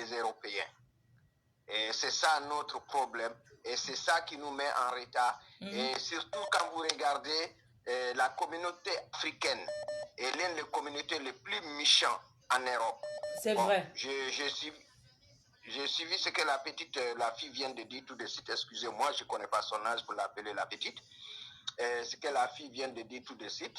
des Européens. Et c'est ça notre problème. Et c'est ça qui nous met en retard. Et surtout quand vous regardez la communauté africaine est l'une des communautés les plus méchantes en Europe. C'est vrai. J'ai suivi ce que la fille vient de dire tout de suite. Excusez-moi, je ne connais pas son âge pour l'appeler la petite. Ce que la fille vient de dire tout de suite.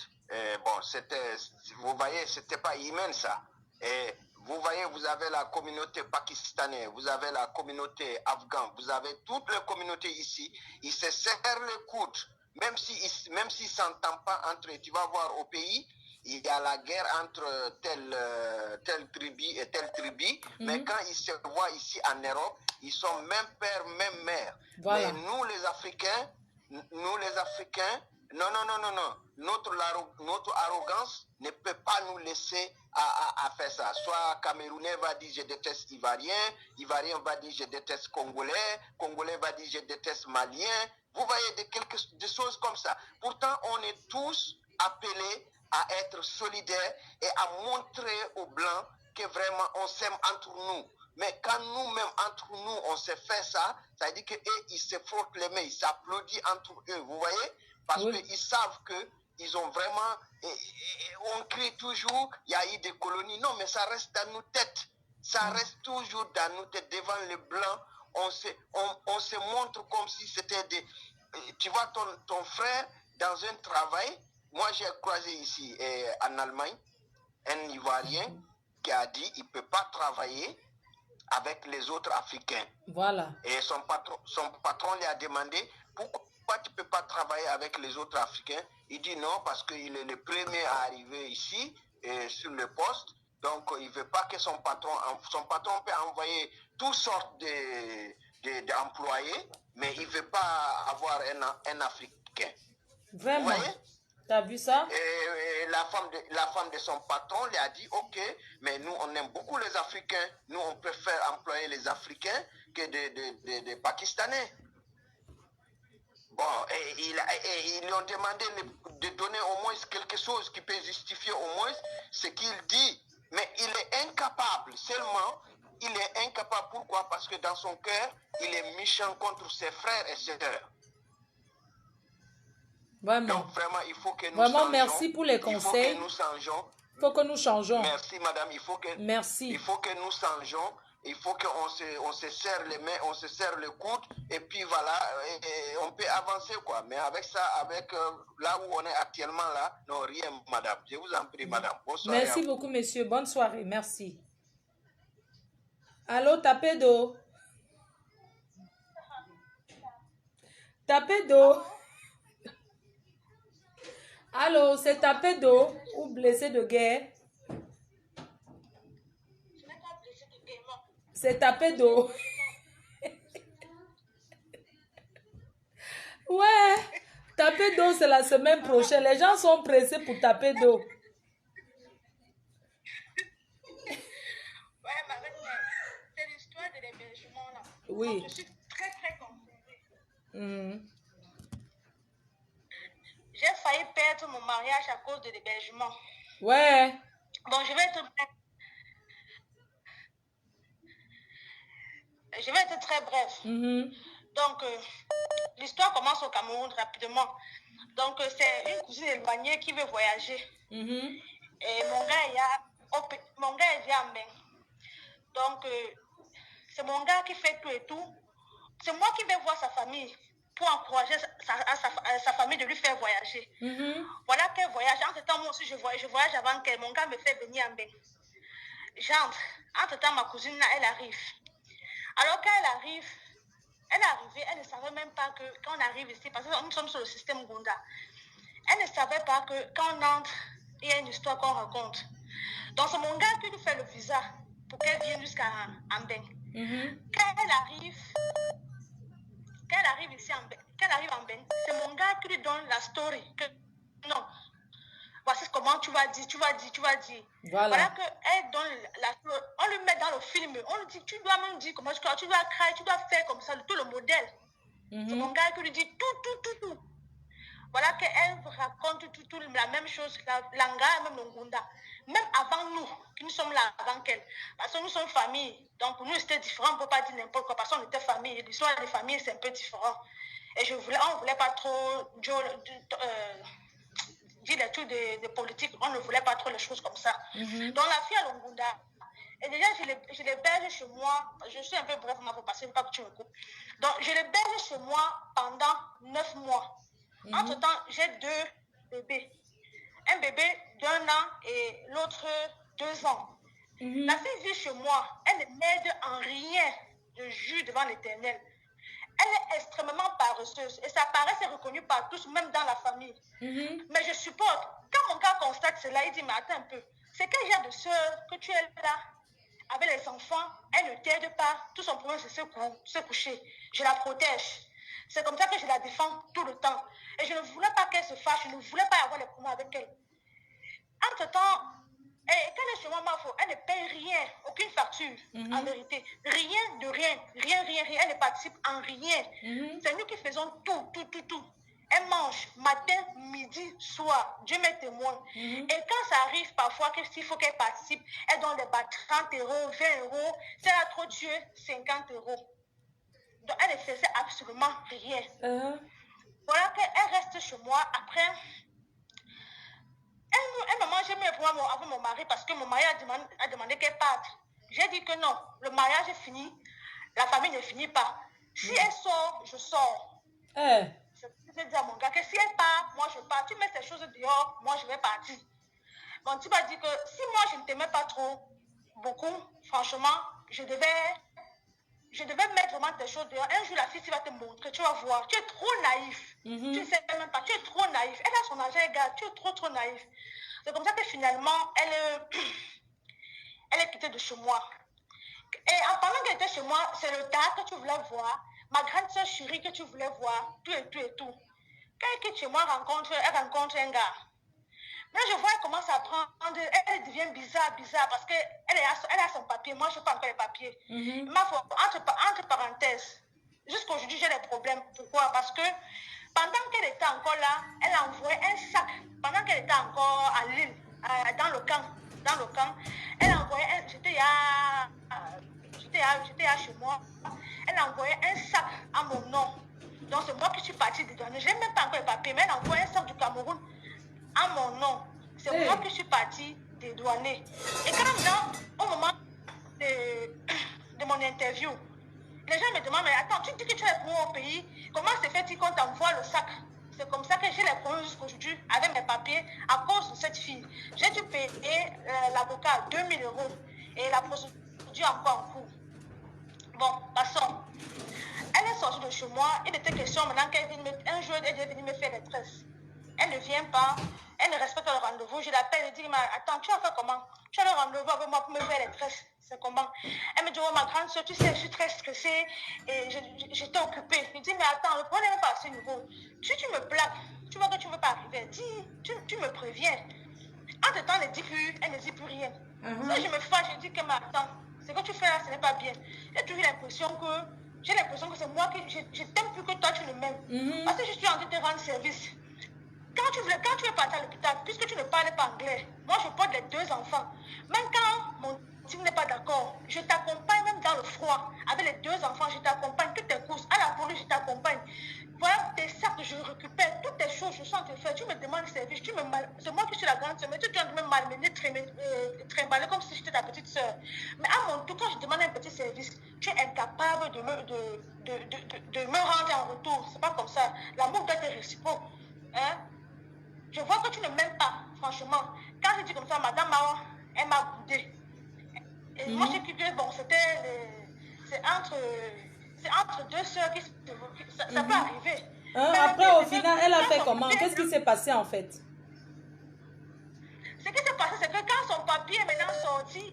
Vous voyez, c'était pas humain ça. Et vous voyez, vous avez la communauté pakistanaise, vous avez la communauté afghane, vous avez toutes les communautés ici. Ils se serrent les coudes, même s'ils ne s'entendent pas entre eux. Tu vas voir au pays, il y a la guerre entre telle tribu et telle tribu, mais quand ils se voient ici en Europe, ils sont même père, même mère. Voilà. Mais nous les Africains, non. Notre arrogance ne peut pas nous laisser à faire ça. Soit Camerounais va dire je déteste Ivoirien, Ivoirien va dire je déteste Congolais, Congolais va dire je déteste Malien. Vous voyez des choses comme ça. Pourtant, on est tous appelés à être solidaires et à montrer aux Blancs que vraiment on s'aime entre nous. Mais quand nous-mêmes, entre nous, on se fait ça, ça veut dire qu'eux, ils se frottent les mains, ils s'applaudissent entre eux, vous voyez? Parce qu'ils savent qu'ils ont vraiment... on crie toujours, il y a eu des colonies. Non, mais ça reste dans nos têtes. Ça reste toujours dans nos têtes. Devant les Blancs, on se montre comme si c'était des... Tu vois ton frère dans un travail. Moi, j'ai croisé ici en Allemagne un Ivoirien qui a dit qu'il ne peut pas travailler avec les autres Africains. Voilà. Et son patron lui a demandé pourquoi tu ne peux pas travailler avec les autres Africains. Il dit non, parce qu'il est le premier à arriver ici sur le poste. Donc, il ne veut pas que son patron peut envoyer toutes sortes d'employés, mais il ne veut pas avoir un Africain. Vraiment? Vous voyez? Tu as vu ça? Et la femme de son patron lui a dit, ok, mais nous, on aime beaucoup les Africains. Nous, on préfère employer les Africains que des Pakistanais. Bon, et ils lui ont demandé de donner au moins quelque chose qui peut justifier au moins ce qu'il dit. Mais il est incapable, seulement, il est incapable. Pourquoi? Parce que dans son cœur, il est méchant contre ses frères et ses sœurs. Vraiment. Donc vraiment, il faut que nous Vraiment, changeons. merci pour les conseils. Il faut que nous changeons. Il faut que nous changeons. Merci, madame. Merci. Il faut que nous changeons. Il faut qu'on se serre les mains, on se serre le coude. Et puis voilà, et on peut avancer, quoi. Mais avec ça, avec là où on est actuellement là, non, rien, madame. Je vous en prie, madame. Bonsoir. Merci beaucoup, monsieur. Bonne soirée. Merci. Allô, tapez d'eau. Tapez d'eau. Allô, c'est tapé d'eau ou blessé de guerre? C'est tapé d'eau. Ouais, taper d'eau, c'est la semaine prochaine. Les gens sont pressés pour taper d'eau. Ouais, mais c'est l'histoire de l'hébergement là. Oui. Donc, je suis très concernée. J'ai failli perdre mon mariage à cause de l'hébergement. Ouais. Bon, je vais être très bref. Donc, l'histoire commence au Cameroun rapidement. Donc, c'est une cousine éloignée qui veut voyager. Et mon gars est vient en main. Donc, c'est mon gars qui fait tout et tout. C'est moi qui vais voir sa famille pour encourager sa famille de lui faire voyager. Voilà qu'elle voyage. En ce temps, moi aussi, je voyage avant qu'elle. Mon gars me fait venir en bain. J'entre. Entre temps, ma cousine, là, elle arrive. Alors qu'elle arrive, elle ne savait même pas que quand on arrive ici, parce que nous sommes sur le système Gunda, elle ne savait pas que quand on entre, il y a une histoire qu'on raconte. Donc, c'est mon gars qui nous fait le visa pour qu'elle vienne jusqu'à Ambeng. Quand elle arrive ici qu'elle arrive en Ben, c'est mon gars qui lui donne la story. Que non, voici comment tu vas dire. Voilà qu'elle donne la story. On lui met dans le film. On lui dit, tu dois même dire comment tu dois créer, tu dois faire comme ça, tout le modèle. C'est mon gars qui lui dit tout. Voilà qu'elle raconte tout, la même chose, l'anga, même le Ngunda. même avant nous, que nous sommes là avant qu'elle. Parce que nous sommes famille. Donc pour nous, c'était différent. On ne peut pas dire n'importe quoi. Parce qu'on était famille. L'histoire des familles, c'est un peu différent. Et on ne voulait pas trop dire les trucs de politique. On ne voulait pas trop les choses comme ça. Donc la fille à Longunda, et déjà, je l'héberge chez moi. Je suis un peu bref, pour passer, pas que tu me coupes. Donc, je l'héberge chez moi pendant 9 mois. Entre-temps, j'ai 2 bébés. Un bébé d'1 an et l'autre 2 ans. La fille vit chez moi. Elle ne m'aide en rien. Je jure devant l'Éternel. Elle est extrêmement paresseuse. Et sa paresse est reconnue par tous, même dans la famille. Mais je supporte. Quand mon gars constate cela, il dit, mais attends un peu. C'est quel genre de soeur que tu es là avec les enfants, elle ne t'aide pas. Tout son problème, c'est se coucher. Je la protège. C'est comme ça que je la défends tout le temps. Et je ne voulais pas qu'elle se fâche. Je ne voulais pas avoir les problèmes avec elle. Entre-temps, quand elle est chez moi, elle ne paye rien, aucune facture, en vérité. Rien de rien. Rien. Elle ne participe en rien. C'est nous qui faisons tout. Elle mange matin, midi, soir. Dieu m'est témoin. Et quand ça arrive parfois qu'il faut qu'elle participe, elle donne des bas 30 €, 20 €. Si elle a trop tué, 50 €. Donc elle ne faisait absolument rien. Voilà qu'elle reste chez moi. Après, elle m'a mangé mes problèmes avec mon mari parce que mon mari a demandé qu'elle parte. J'ai dit que non, le mariage est fini. La famille ne finit pas. Si elle sort, je sors. Je dis à mon gars que si elle part, moi je pars. Tu mets ces choses dehors, moi je vais partir. Mon type a dit que si moi je ne t'aimais pas trop, beaucoup, franchement, je devais mettre vraiment tes choses dehors. Un jour, la fille va te montrer, tu vas voir. Tu es trop naïf. Tu ne sais même pas, tu es trop naïf. Elle a son argent, regarde, tu es trop naïf. C'est comme ça que finalement, elle est quittée de chez moi. Et pendant qu'elle était chez moi, c'est le tard que tu voulais voir, ma grande soeur chérie que tu voulais voir, tout. Quand elle quitte chez moi, elle rencontre un gars. Là, je vois, elle commence à prendre, elle devient bizarre parce qu'elle a son papier. Moi, je n'ai pas encore les papiers. Entre parenthèses, jusqu'aujourd'hui, j'ai des problèmes. Pourquoi? Parce que pendant qu'elle était encore là, elle a envoyé un sac. Pendant qu'elle était encore à Lille, dans le camp, elle a envoyé j'étais chez moi. Elle a envoyé un sac à mon nom. Donc, c'est moi qui suis partie des douanes. Je n'ai même pas encore les papiers, mais elle a envoyé un sac du Cameroun à mon nom. C'est moi qui suis partie dédouanée. Et quand au moment de mon interview, les gens me demandent, mais attends, tu dis que tu es pour au pays, comment se fait-il qu'on t'envoie le sac? C'est comme ça que j'ai les problèmes jusqu'aujourd'hui avec mes papiers à cause de cette fille. J'ai dû payer l'avocat 2 000 €. Et la procédure encore en cours. Bon, passons. Elle est sortie de chez moi. Il était question maintenant qu'un jour, elle est venue me faire les tresses. Elle ne vient pas. Elle ne respecte le rendez-vous. Je l'appelle et dis, mais attends, tu as fait comment? Tu as le rendez-vous avec moi pour me faire les tresses. C'est comment? Elle me dit, oh ma grande soeur, tu sais, je suis très stressée et j'étais occupée. Je dis, mais attends, le problème n'est pas à ce niveau. Si tu me blagues, tu vois que tu ne veux pas arriver. Dis, tu me préviens. Entre-temps, elle ne dit plus rien. Si je me fâche, je dis que, mais attends, ce que tu fais là, ce n'est pas bien. J'ai toujours l'impression que c'est moi qui, je t'aime plus que toi, tu ne m'aimes. Parce que je suis en train de te rendre service. Quand tu es parti à l'hôpital, puisque tu ne parlais pas anglais, moi je porte les 2 enfants. Même quand mon type n'est pas d'accord, je t'accompagne même dans le froid. Avec les 2 enfants, je t'accompagne. Toutes tes courses, à la police, je t'accompagne. Voilà tes sacs, je récupère. Toutes tes choses, je sens te faire. Tu me demandes service, c'est moi qui suis la grande soeur, mais tu dois me malmener, trimballer comme si j'étais ta petite soeur. Mais à mon tour, quand je demande un petit service, tu es incapable de me rendre en retour. C'est pas comme ça. L'amour doit être réciproque. Hein? Je vois que tu ne m'aimes pas, franchement. Quand je dis comme ça, madame Mao, elle m'a boudé. Et moi, j'ai cru que, bon, c'est entre 2 soeurs qui ça peut arriver. Après, au final, elle a fait comment? Qu'est-ce qui s'est passé, en fait? Ce qui s'est passé, c'est que quand son papier est maintenant sorti,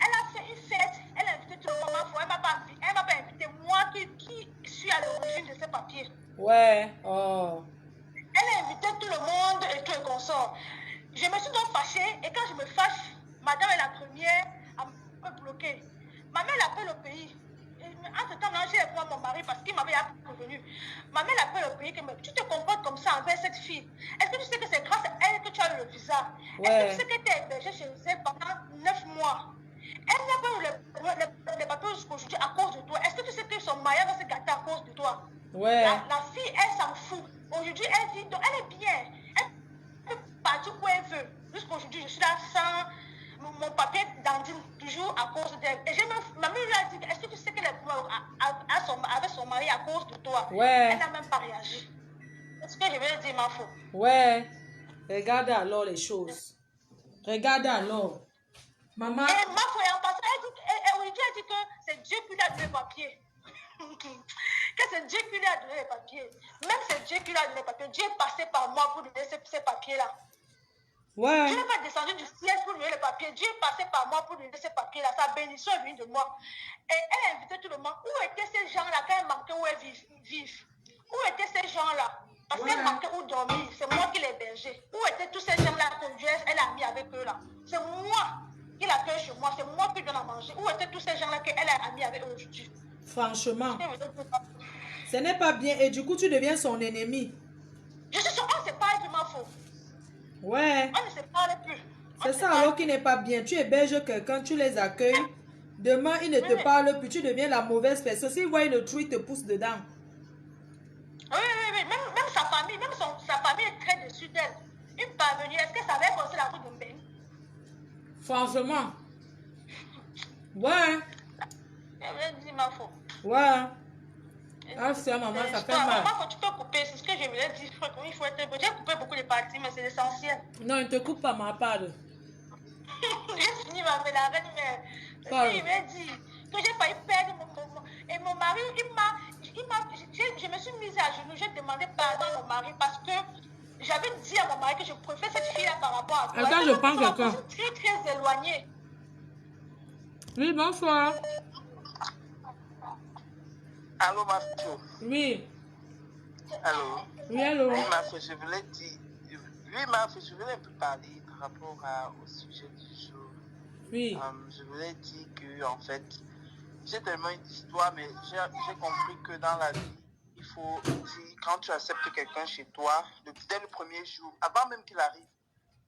elle a fait une fête, elle a invité tout le monde. Elle ne m'a pas invité, moi qui suis à l'origine de ces papiers. Ouais, oh. Elle a invité tout le monde et tout le consort. Je me suis donc fâchée et quand je me fâche, madame est la première à me bloquer. Ma mère appelle au pays. Entre-temps, j'ai les points mon mari parce qu'il m'avait prévenu. Ma mère l'appelle au pays que tu te comportes comme ça envers cette fille. Est-ce que tu sais que c'est grâce à elle que tu as eu le visa? Est-ce que tu sais que tu es hébergée chez elle pendant 9 mois? Elle n'a pas eu les papiers jusqu'aujourd'hui à cause de toi. Est-ce que tu sais que son mariage va se gâter à cause de toi? Ouais. La fille, elle s'en fout. Aujourd'hui, elle dit, donc elle est bien. Elle peut partir où elle veut. Jusqu'aujourd'hui, je suis là sans mon papier d'Andine, toujours à cause d'elle. Et ma mère lui a dit, est-ce que tu sais qu'elle est avec son mari à cause de toi? Ouais. Elle n'a même pas réagi. C'est ce que je vais dire, ma faute. Ouais. Regardez alors les choses. Regardez alors. Maman. Et ma foi, en passant, aujourd'hui, elle dit que c'est Dieu qui lui a donné les papiers. Que c'est Dieu qui lui a donné les papiers. Même c'est Dieu qui lui a donné les papiers. Dieu est passé par moi pour donner ces papiers-là. Ouais. Dieu n'est pas descendu du ciel pour donner les papiers. Dieu est passé par moi pour donner ces papiers-là. Sa bénédiction est venue de moi. Et elle a invité tout le monde. Où étaient ces gens-là quand elle manquait où elle vivent? Où étaient ces gens-là? Parce qu'elle manquait où dormir. C'est moi qui l'ai hébergée. Où étaient tous ces gens-là qu'elle a mis avec eux là? C'est moi qui l'accueille chez moi. C'est moi qui donne à manger. Où étaient tous ces gens-là qu'elle a mis avec eux aujourd'hui? Franchement, ce n'est pas bien. Et du coup, tu deviens son ennemi. Je suis sûre, on ne sait pas qui m'a faux. Ouais. On ne se parle plus. C'est ça alors qui n'est pas bien. Tu héberges quelqu'un, tu les accueilles. Demain, il ne te parle plus. Tu deviens la mauvaise personne. S'il voit le trou, il te pousse dedans. Oui. Même sa famille, sa famille est très déçue d'elle. Une parvenue, est-ce que ça va passer la route de Mbeng? Franchement. Ouais. Je vais dire ma faute. Ouais. Ah, c'est maman, ça fait mal. Maman, tu peux couper, c'est ce que je voulais dire. Il faut être... J'ai coupé beaucoup de parties, mais c'est l'essentiel. Non, il ne te coupe pas ma part. J'ai fini ma mélange, mais c'est ce que je voulais dire. Que j'ai failli perdre et mon mari, je me suis mise à genoux, j'ai demandé pardon à mon mari parce que j'avais dit à mon mari que je préfère cette fille-là par rapport à toi. Attends, je prends quelqu'un. Très éloignée. Oui, bonsoir. Allô, ma fille. Oui. Allô. Oui, allô. Oui, ma fille, je voulais dire... Oui, ma fille, je voulais un peu parler par rapport au sujet du jour. Oui. Je voulais dire que, en fait, j'ai tellement une histoire, mais j'ai compris que dans la vie, il faut dire, quand tu acceptes quelqu'un chez toi, dès le premier jour, avant même qu'il arrive,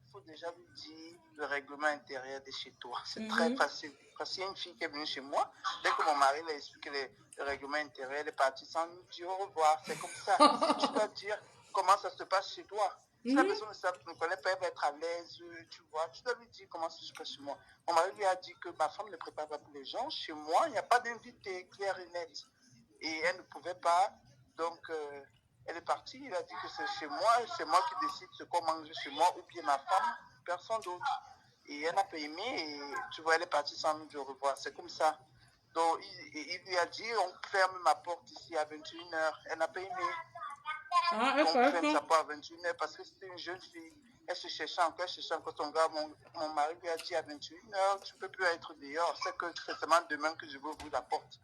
il faut déjà lui dire le règlement intérieur de chez toi. C'est très facile. Parce qu'il y a une fille qui est venue chez moi, dès que mon mari lui a expliqué le règlement intérieur, elle est partie sans nous dire au revoir. C'est comme ça. Si tu dois dire comment ça se passe chez toi. Si la personne ne connaît pas, elle va être à l'aise, tu vois. Tu dois lui dire comment ça se passe chez moi. Mon mari lui a dit que ma femme ne prépare pas pour les gens. Chez moi, il n'y a pas d'invité clair et net. Et elle ne pouvait pas. Donc, elle est partie. Il a dit que c'est chez moi. C'est moi qui décide ce qu'on mange chez moi ou bien ma femme, personne d'autre. Et elle n'a pas aimé. Et tu vois, elle est partie sans nous dire au revoir. C'est comme ça. Donc, il lui a dit, on ferme ma porte ici à 21h. Elle n'a pas aimé. Ah, on ferme sa porte à 21h parce que c'était une jeune fille. Elle se cherchait encore son gars. Mon mari lui a dit à 21h, tu ne peux plus être dehors. C'est que c'est seulement demain que je veux ouvrir la porte.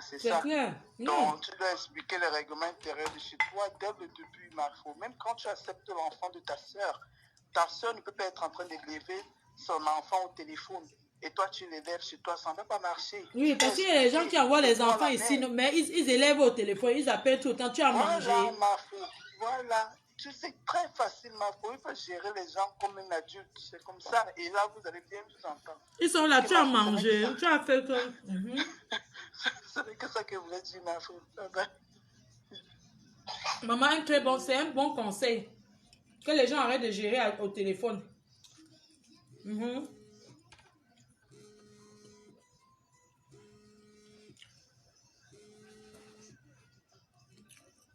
C'est ça. Clair. Donc, tu dois expliquer le règlement intérieur de chez toi dès le début, Marfo. Même quand tu acceptes l'enfant de ta soeur ne peut pas être en train d'élever son enfant au téléphone. Et toi, tu l'élèves chez toi, ça ne va pas marcher. Oui, parce qu'il y a des gens qui envoient les enfants ici, mais ils élèvent au téléphone, ils appellent tout le temps, tu as mangé. Voilà, Marfo. Voilà. Tu sais, très facile, Marfo. Il faut gérer les gens comme un adulte. C'est comme ça. Et là, vous allez bien vous entendre. Ils sont là, tu as mangé, tu as fait que... Ce n'est que ça que je voulais dire, Marfo. Maman, c'est un bon conseil. Que les gens arrêtent de gérer au téléphone.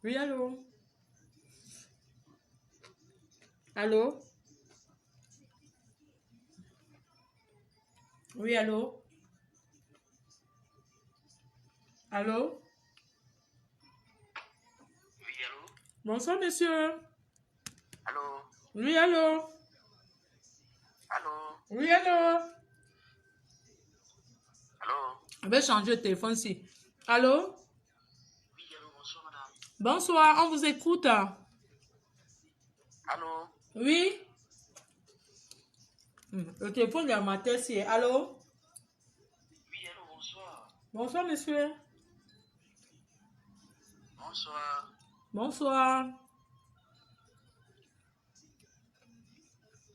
Oui, allô? Allô? Oui, allô? Allô? Oui, allô? Bonsoir, monsieur. Allô? Oui, allô? Allô? Oui, allô? Allô? Je vais changer de téléphone ici. Allô? Oui, allô, bonsoir, madame. Bonsoir, on vous écoute. Allô? Oui? Le téléphone est à ma tête ici. Allô? Oui, allô, bonsoir. Bonsoir, monsieur. Bonsoir. Bonsoir.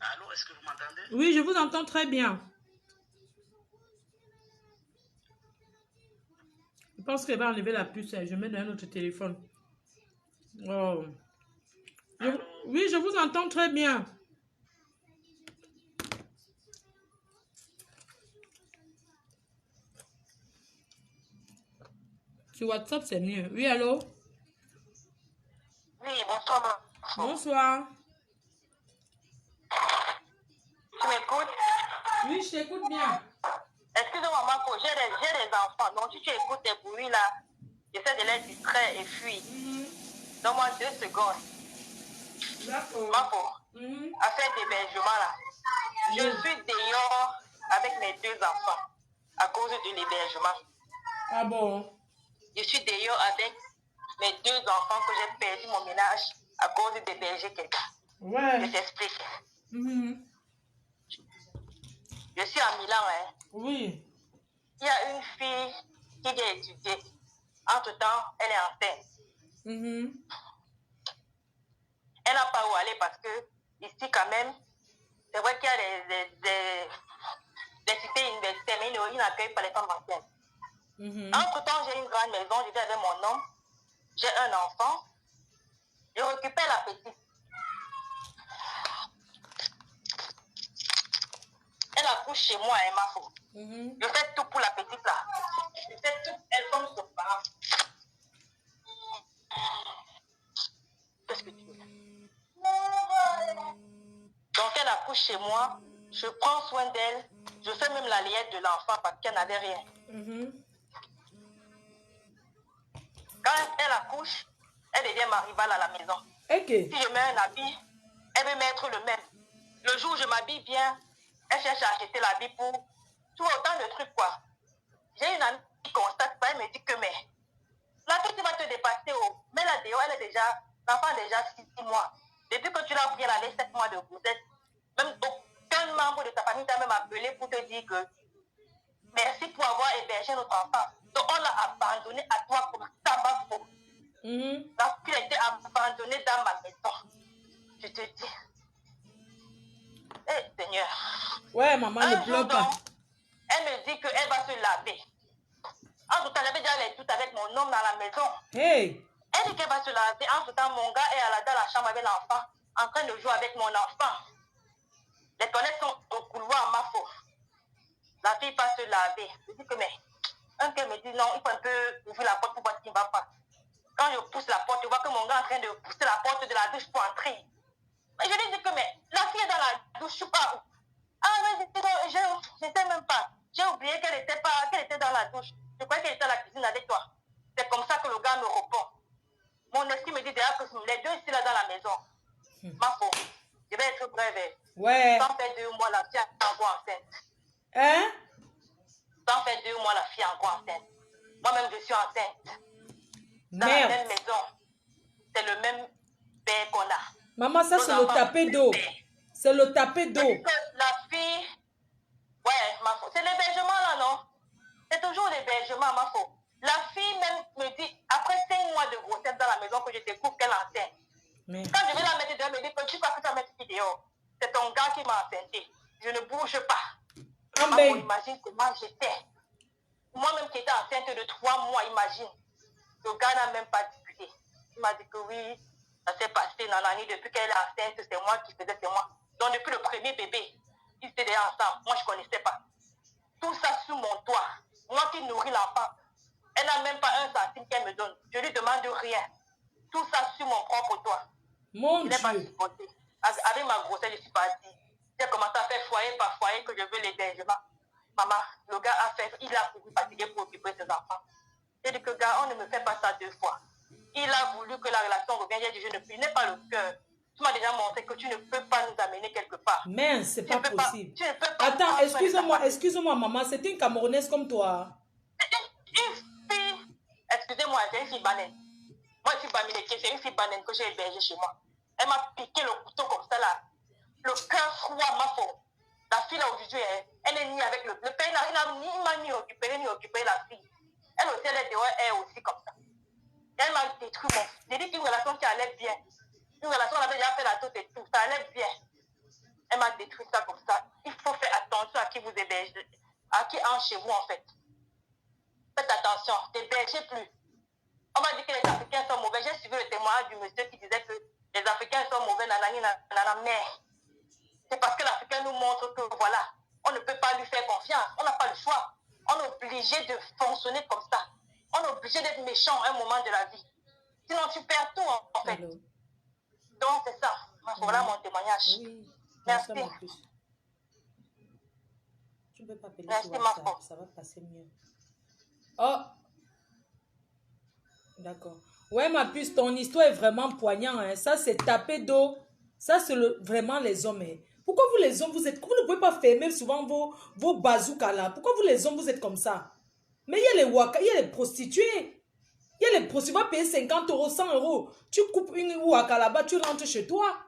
Allô, est-ce que vous m'entendez? Oui, je vous entends très bien. Je pense qu'elle va enlever la puce. Je mets dans un autre téléphone. Oh. Oui, je vous entends très bien. Sur WhatsApp, c'est mieux. Oui, allô? Oui, bonsoir. Bonsoir. Tu m'écoutes? Oui, je t'écoute bien. Excuse-moi, Marco, j'ai des enfants. Donc, si tu écoutes des bruits là, j'essaie de les distraire et fuir. Donne-moi 2 secondes. D'accord. Marco, affaire d'hébergement là. Je suis dehors avec mes 2 enfants à cause de l'hébergement. Ah bon? Je suis dehors avec mes 2 enfants que j'ai perdu mon ménage à cause d'héberger quelqu'un. Ouais. Je t'explique. Je suis à Milan, hein. Oui. Il y a une fille qui vient étudier. Entre-temps, elle est enceinte. Elle n'a pas où aller parce que ici, quand même, c'est vrai qu'il y a des cités universitaires, mais ils n'accueillent pas les femmes enceintes. Entre-temps, j'ai une grande maison, je vis avec mon homme. J'ai un enfant. Je récupère la petite. Elle accouche chez moi, hein, ma fille. Je fais tout pour la petite là. Je fais tout, elle tombe sur parent. Qu'est-ce que tu veux? Donc elle accouche chez moi, je prends soin d'elle, je fais même la layette de l'enfant parce qu'elle n'avait rien. Quand elle accouche, elle devient ma rivale à la maison. Okay. Si je mets un habit, elle veut mettre le même. Le jour où je m'habille bien, elle cherche à acheter l'habit pour tout autant de trucs quoi. J'ai une amie qui constate pas, elle me dit que mais la petite va te dépasser, mais là dehors, elle est déjà, l'enfant a déjà 6 mois. Depuis que tu l'as pris, elle avait 7 mois de grossesse. Même aucun membre de ta famille t'a même appelé pour te dire que merci pour avoir hébergé notre enfant. Donc on l'a abandonné à toi comme tabac faux. Donc il a été abandonné dans ma maison. Je te dis. Eh Seigneur. Ouais, maman, ne pleure pas. Elle me dit qu'elle va se laver. En tout temps, j'avais déjà les doutes avec mon homme dans la maison. Hey. Elle dit qu'elle va se laver. En tout temps, mon gars est dans la chambre avec l'enfant, en train de jouer avec mon enfant. Les toilettes sont au couloir, ma faute. La fille va se laver. Je dis que, mais, un qu'elle me dit non, il faut un peu ouvrir la porte pour voir ce qui ne va pas. Quand je pousse la porte, je vois que mon gars est en train de pousser la porte de la douche pour entrer. Mais je lui dis que, mais, la fille est dans la douche, je suis pas où. Ah, mais je ne sais même pas. J'ai oublié qu'elle était dans la douche. Je croyais qu'elle était dans la cuisine avec toi. C'est comme ça que le gars me répond. Mon esprit me dit déjà que les deux ici là dans la maison. Ma faute. Je vais être brève. Ouais. Ça fait 2 mois, la fille est encore enceinte. Hein? Ça fait 2 mois, la fille est encore enceinte. Moi-même, je suis enceinte. Dans Merde. la même maison. C'est le même père qu'on a. Maman, ça c'est le tapé d'eau. C'est le tapé d'eau. La fille... Ouais, ma faute. C'est l'hébergement là, non? C'est toujours l'hébergement, ma faute. La fille même me dit, après 5 mois de grossesse dans la maison, que je découvre qu'elle est enceinte. Mais... Quand je vais la mettre dehors, elle me dit, tu crois que tu vas mettre ici dehors? C'est ton gars qui m'a enceinté. Je ne bouge pas. Maman, imagine comment j'étais. Moi-même qui étais enceinte de 3 mois, imagine. Le gars n'a même pas discuté. Il m'a dit que oui, ça s'est passé, nanani, depuis qu'elle est enceinte, c'est moi qui faisais, c'est moi. Donc depuis le premier bébé, ils étaient déjà ensemble. Moi, je ne connaissais pas. Tout ça sous mon toit. Moi qui nourris l'enfant. Elle n'a même pas 1 centime qu'elle me donne. Je lui demande rien. Tout ça sur mon propre toit. Mon Dieu. Pas supporté. Avec ma grossesse, je suis partie. J'ai commencé à faire foyer par foyer que je veux l'hébergement. Maman, le gars il a couru fatigué pour occuper ses enfants. J'ai dit que gars, on ne me fait pas ça 2 fois. Il a voulu que la relation revienne. J'ai dit, je n'ai pas le cœur. Tu m'as déjà montré que tu ne peux pas nous amener quelque part. Mais c'est pas possible. Tu ne peux pas. Attends, excuse-moi, maman, c'est une Camerounaise comme toi. Une fille, excusez-moi, c'est une fille banane. Moi, je suis baminéquée, c'est une fille banane que j'ai hébergée chez moi. Elle m'a piqué le couteau comme ça là. Le cœur froid, ma faute. La fille là aujourd'hui, elle est née avec le père, il m'a ni récupéré ni occupé la fille. Elle aussi, elle est dehors, elle est aussi comme ça. Elle m'a détruit mon... J'ai dit qu'une relation qui allait bien. Une relation, on avait déjà fait la toute et tout. Ça allait bien. Elle m'a détruit ça comme ça. Il faut faire attention à qui vous hébergez. À qui entre chez vous, en fait. Faites attention. N'hébergez plus. On m'a dit que les Africains sont mauvais. J'ai suivi le témoignage du monsieur qui disait que les Africains sont mauvais. Mais c'est parce que l'Africain nous montre que, voilà, on ne peut pas lui faire confiance. On n'a pas le choix. On est obligé de fonctionner comme ça. On est obligé d'être méchant à un moment de la vie. Sinon, tu perds tout, en fait. Alors. Donc, c'est ça. Voilà mon témoignage. Oui. Merci. Tu ne peux pas appeler Merci, sur WhatsApp. Marco. Ça va passer mieux. Oh. D'accord. Ouais, ma puce, ton histoire est vraiment poignante. Hein. Ça, c'est taper d'eau. Ça, c'est vraiment les hommes. Hein. Pourquoi vous, les hommes, vous êtes... Vous ne pouvez pas fermer souvent vos bazookas là. Pourquoi vous, les hommes, vous êtes comme ça? Mais il y a les waka, il y a les prostituées. Il y a les prostituées, tu vas payer 50 euros, 100 euros. Tu coupes une waka là-bas, tu rentres chez toi.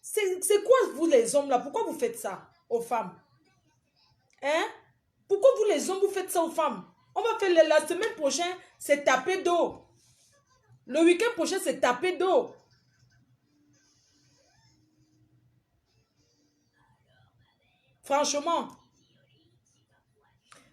C'est quoi, vous, les hommes là? Pourquoi vous faites ça aux femmes? Hein? Pourquoi vous, les hommes, vous faites ça aux femmes? On va faire la semaine prochaine, c'est taper d'eau. Le week-end prochain, c'est taper d'eau. Franchement.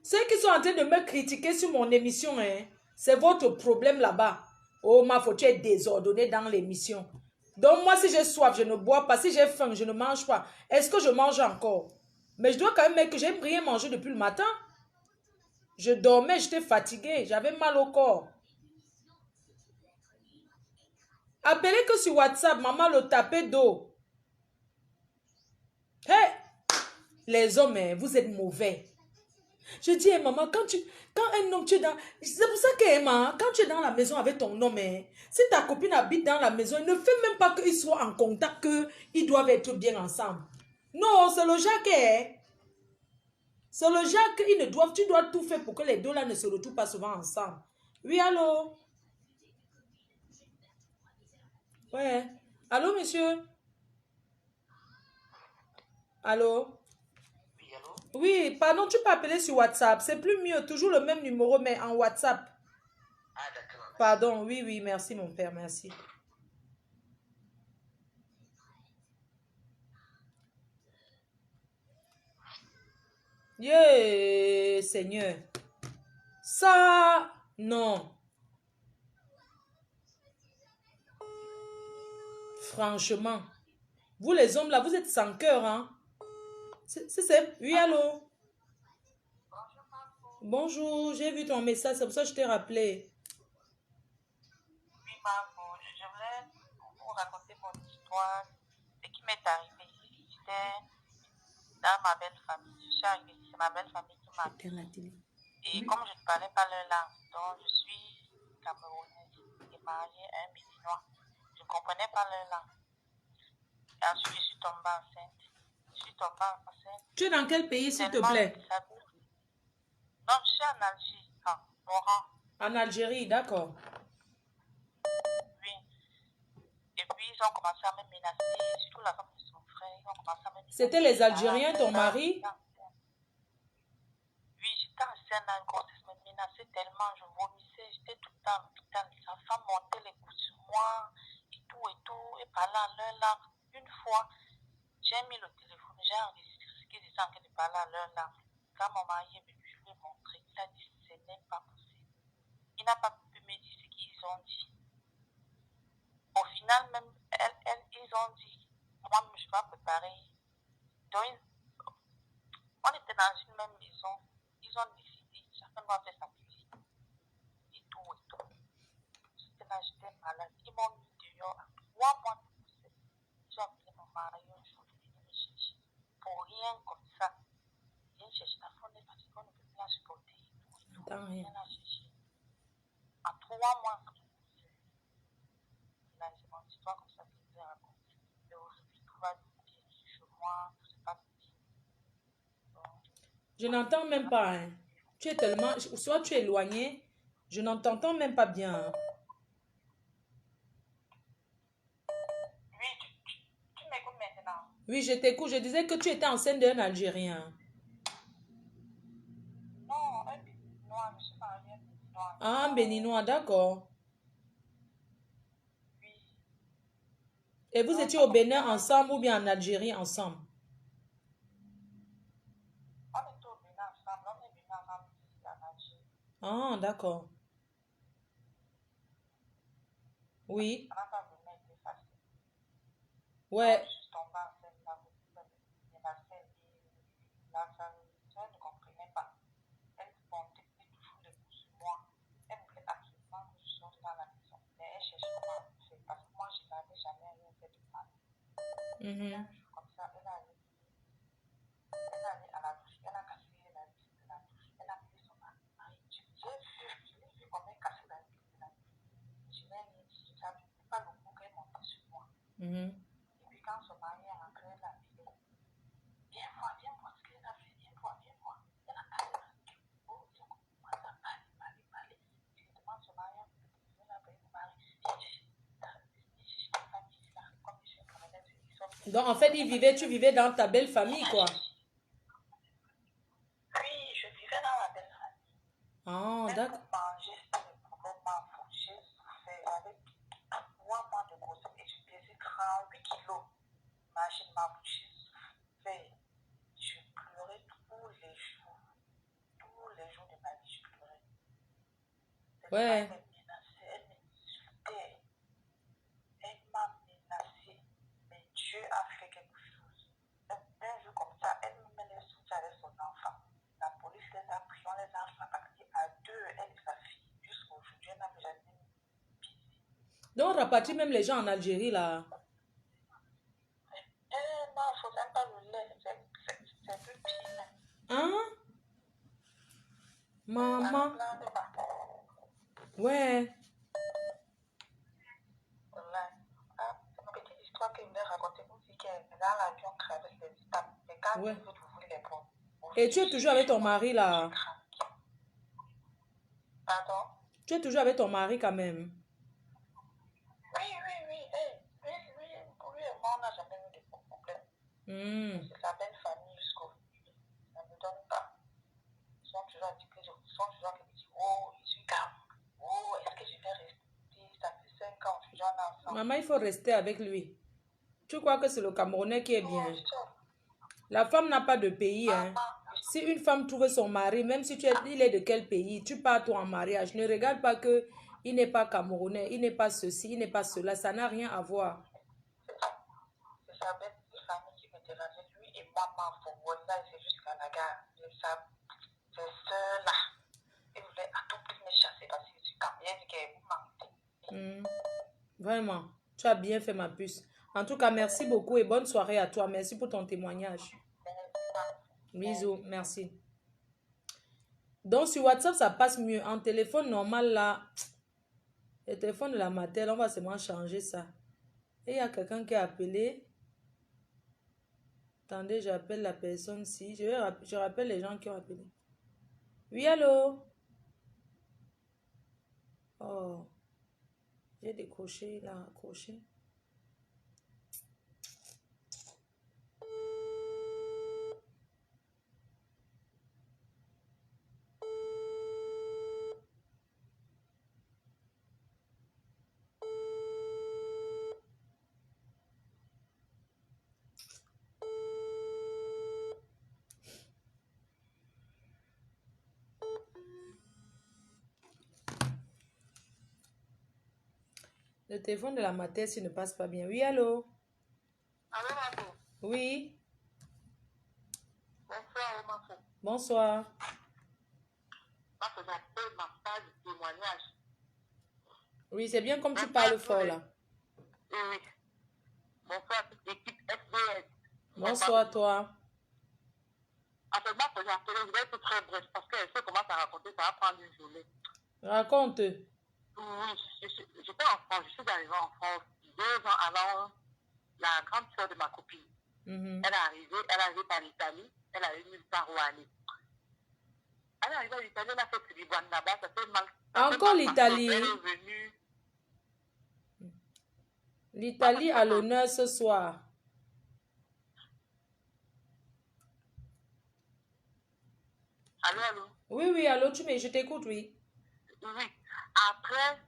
Ceux qui sont en train de me critiquer sur mon émission, hein, c'est votre problème là-bas. Oh, ma faute, tu es désordonné dans l'émission. Donc, moi, si j'ai soif, je ne bois pas. Si j'ai faim, je ne mange pas. Est-ce que je mange encore? Mais je dois quand même dire que j'ai rien mangé depuis le matin. Je dormais, j'étais fatiguée. J'avais mal au corps. Appelez que sur WhatsApp, maman le tapait d'eau. Hey! Les hommes, hein, vous êtes mauvais. Je dis, hey, maman, quand un homme, tu es dans... C'est pour ça que, Emma, quand tu es dans la maison avec ton homme, hein, si ta copine habite dans la maison, il ne fait même pas qu'ils soient en contact, qu'ils doivent être bien ensemble. Non, c'est le Jacques, hein. C'est le Jacques, tu dois tout faire pour que les deux là ne se retrouvent pas souvent ensemble. Oui, allô? Ouais. Allô, monsieur? Allô? Oui, pardon, tu peux appeler sur WhatsApp. C'est plus mieux, toujours le même numéro, mais en WhatsApp. Ah, d'accord. Pardon, oui, oui, merci mon père, merci. Yeah, Seigneur. Ça, non. Franchement, vous les hommes là, vous êtes sans cœur, hein? C'est... Oui, allô? Bonjour, j'ai vu ton message, c'est pour ça que je t'ai rappelé. Oui, Marco, je voulais vous raconter mon histoire. Ce qui m'est arrivé ici, j'étais dans ma belle famille. Je suis arrivée ici, c'est ma belle famille qui m'a accueillie. Et comme je ne parlais pas leur langue, donc je suis camerounaise et mariée à un Béninois. Je ne comprenais pas leur langue. Et ensuite, je suis tombée enceinte. Tu es dans quel pays, s'il te plaît? Non, je suis en Algérie, Oran. En Algérie, d'accord. Oui. Et puis, ils ont commencé à me menacer, surtout la femme de son frère, ils ont commencé à me menacer. C'était les Algériens, ton mari? Oui, j'étais enceinte dans une grossesse, me menaçait tellement, je vomissais, j'étais tout le temps à l'hôpital. La femme montait les coups sur moi, et tout, et parlait en leur langue. Une fois, j'ai mis le téléphone, j'ai enregistré ce qu'ils étaient en train de parler en leur langue. Quand mon mari est venu, je lui ai montré, il a dit, ce n'est pas possible. Il n'a pas pu me dire ce qu'ils ont dit. Au final, même, ils ont dit, moi, je vais préparer. Donc, on était dans une même maison. Ils ont décidé, chacun doit faire sa cuisine. Et tout. J'étais là, j'étais malade. Ils m'ont mis dehors à 3 mois de grossesse. Ils ont appelé mon mari un jour de venir me chercher. Pour rien comme ça. Viens chercher la femme parce qu'on ne peut plus la supporter. Et tout. Viens la chercher. À 3 mois de grossesse. Là, c'est mon histoire comme ça que je vous ai raconté. Mais aujourd'hui, tout va bien chez moi. C'est pas petit. Je n'entends même pas. Hein. Tu es tellement... Soit tu es éloigné, je n'entends même pas bien. Hein. Oui, tu m'écoutes maintenant. Oui, je t'écoute. Je disais que tu étais enceinte d'un Algérien. Non, un Béninois. Je suis mariée à un Béninois. Ah, un Béninois, d'accord. Et vous étiez au Bénin ensemble ou bien en Algérie ensemble? On était au Bénin ensemble, on est venu ensemble ici en Algérie. Ah, d'accord. Oui. On n'a pas vraiment été facile. Ouais. Je suis tombée enceinte là, de la scène et la famille, elle ne comprenait pas. Elle montait toujours les coups sur moi. Elle voulait absolument que je sorte dans la maison. Mais elle cherchait comment faire parce que moi, je n'avais jamais rien fait de mal. Un jour comme ça, elle est allée à la douche. Elle a cassé la vitre de la douche. Elle a mis son mari. Je l'ai vu comment elle cassait la vitre de la douche. Je n'ai rien dit. Je ne savais pas le coup qu'elle montait sur moi. Et puis quand son mari est rentré, elle a dit, viens voir ce qu'elle a fait. Viens voir. Elle a cassé la vitre. Oh, il a commencé à parler. Directement, son mari a pris mon mari. Donc, en fait, tu vivais dans ta belle famille, quoi. Oui, je vivais dans la belle famille. Ah, d'accord. Pour manger, c'était vraiment fou. J'ai souffert avec 3 mois de grossesse et je pesais 38 kilos. Imagine ma bouche, j'ai souffert. Je pleurais tous les jours. Tous les jours de ma vie, je pleurais. Ouais. Elle me menaçait, elle m'insultait. Elle m'a menacée. Mais Dieu a fait quelque chose. Un jour comme ça, elle me met sortir avec son enfant. La police les a pris, on les a rapatriés à 2, elle et sa fille. Jusqu'à aujourd'hui, elle n'a jamais pisé. Donc, on rapatrie même les gens en Algérie, là. Non, il ne faut même pas le lait. C'est plus pire. Hein? Maman. Ouais. C'est une petite histoire que je vais raconter. Vous dites qu'elle est dans l'avion, traverse les étapes. Mais quand Ouais. vous voulez les prendre. Et tu es toujours avec ton mari, là? Pardon? Tu es toujours avec ton mari, quand même? Oui. Pour lui et moi, on n'a jamais eu de problème. C'est la belle famille jusqu'au bout. Ça ne me donne pas. Ils sont toujours à dire que oh, je suis calme. Oh, est-ce que je vais rester? Ça fait 5 ans, je suis ensemble. Maman, il faut rester avec lui. Tu crois que c'est le Camerounais qui est bien? La femme n'a pas de pays, hein. Si une femme trouve son mari, même si il est de quel pays, tu pars toi en mariage, ne regarde pas que il n'est pas camerounais, il n'est pas ceci, il n'est pas cela, ça n'a rien à voir. C'est sa belle famille qui me dérangeait, lui et moi, là, c'est jusqu'à la gare. Ces soeurs-là, ils voulaient à tout prix me chasser parce que je suis camerounaise et que vous mentez. Vraiment, tu as bien fait, ma puce. En tout cas, merci beaucoup et bonne soirée à toi. Merci pour ton témoignage. Bisous, merci. Donc, sur WhatsApp, ça passe mieux. En téléphone normal, là, le téléphone de la maternelle, on va seulement changer ça. Et il y a quelqu'un qui a appelé. Attendez, j'appelle la personne-ci. Je rappelle les gens qui ont appelé. Oui, allô? Oh, j'ai décroché, il a accroché. Le téléphone de la mater s'il ne passe pas bien. Oui, allô? Allô, Marco? Oui. Bonsoir, Marco. Bonsoir. Marco, j'appelle ma page de témoignage. Oui, c'est bien comme tu parles fort, là. Oui. Bonsoir, toute l'équipe SBS. Bonsoir, toi. En fait, Marco, j'ai appelé, je vais être très bref parce que si on commence à raconter, ça va prendre une journée. Raconte. Oui, j'étais en France, je suis arrivée en France 2 ans avant la grande sœur de ma copine. Elle est arrivée par l'Italie, elle a eu une part où aller. Elle est arrivée à l'Italie, elle a fait Tribuane là-bas, ça fait mal. Encore l'Italie. Elle est revenue. L'Italie a l'honneur ce soir. Allô? Oui, allô, je t'écoute, oui. Oui. Après,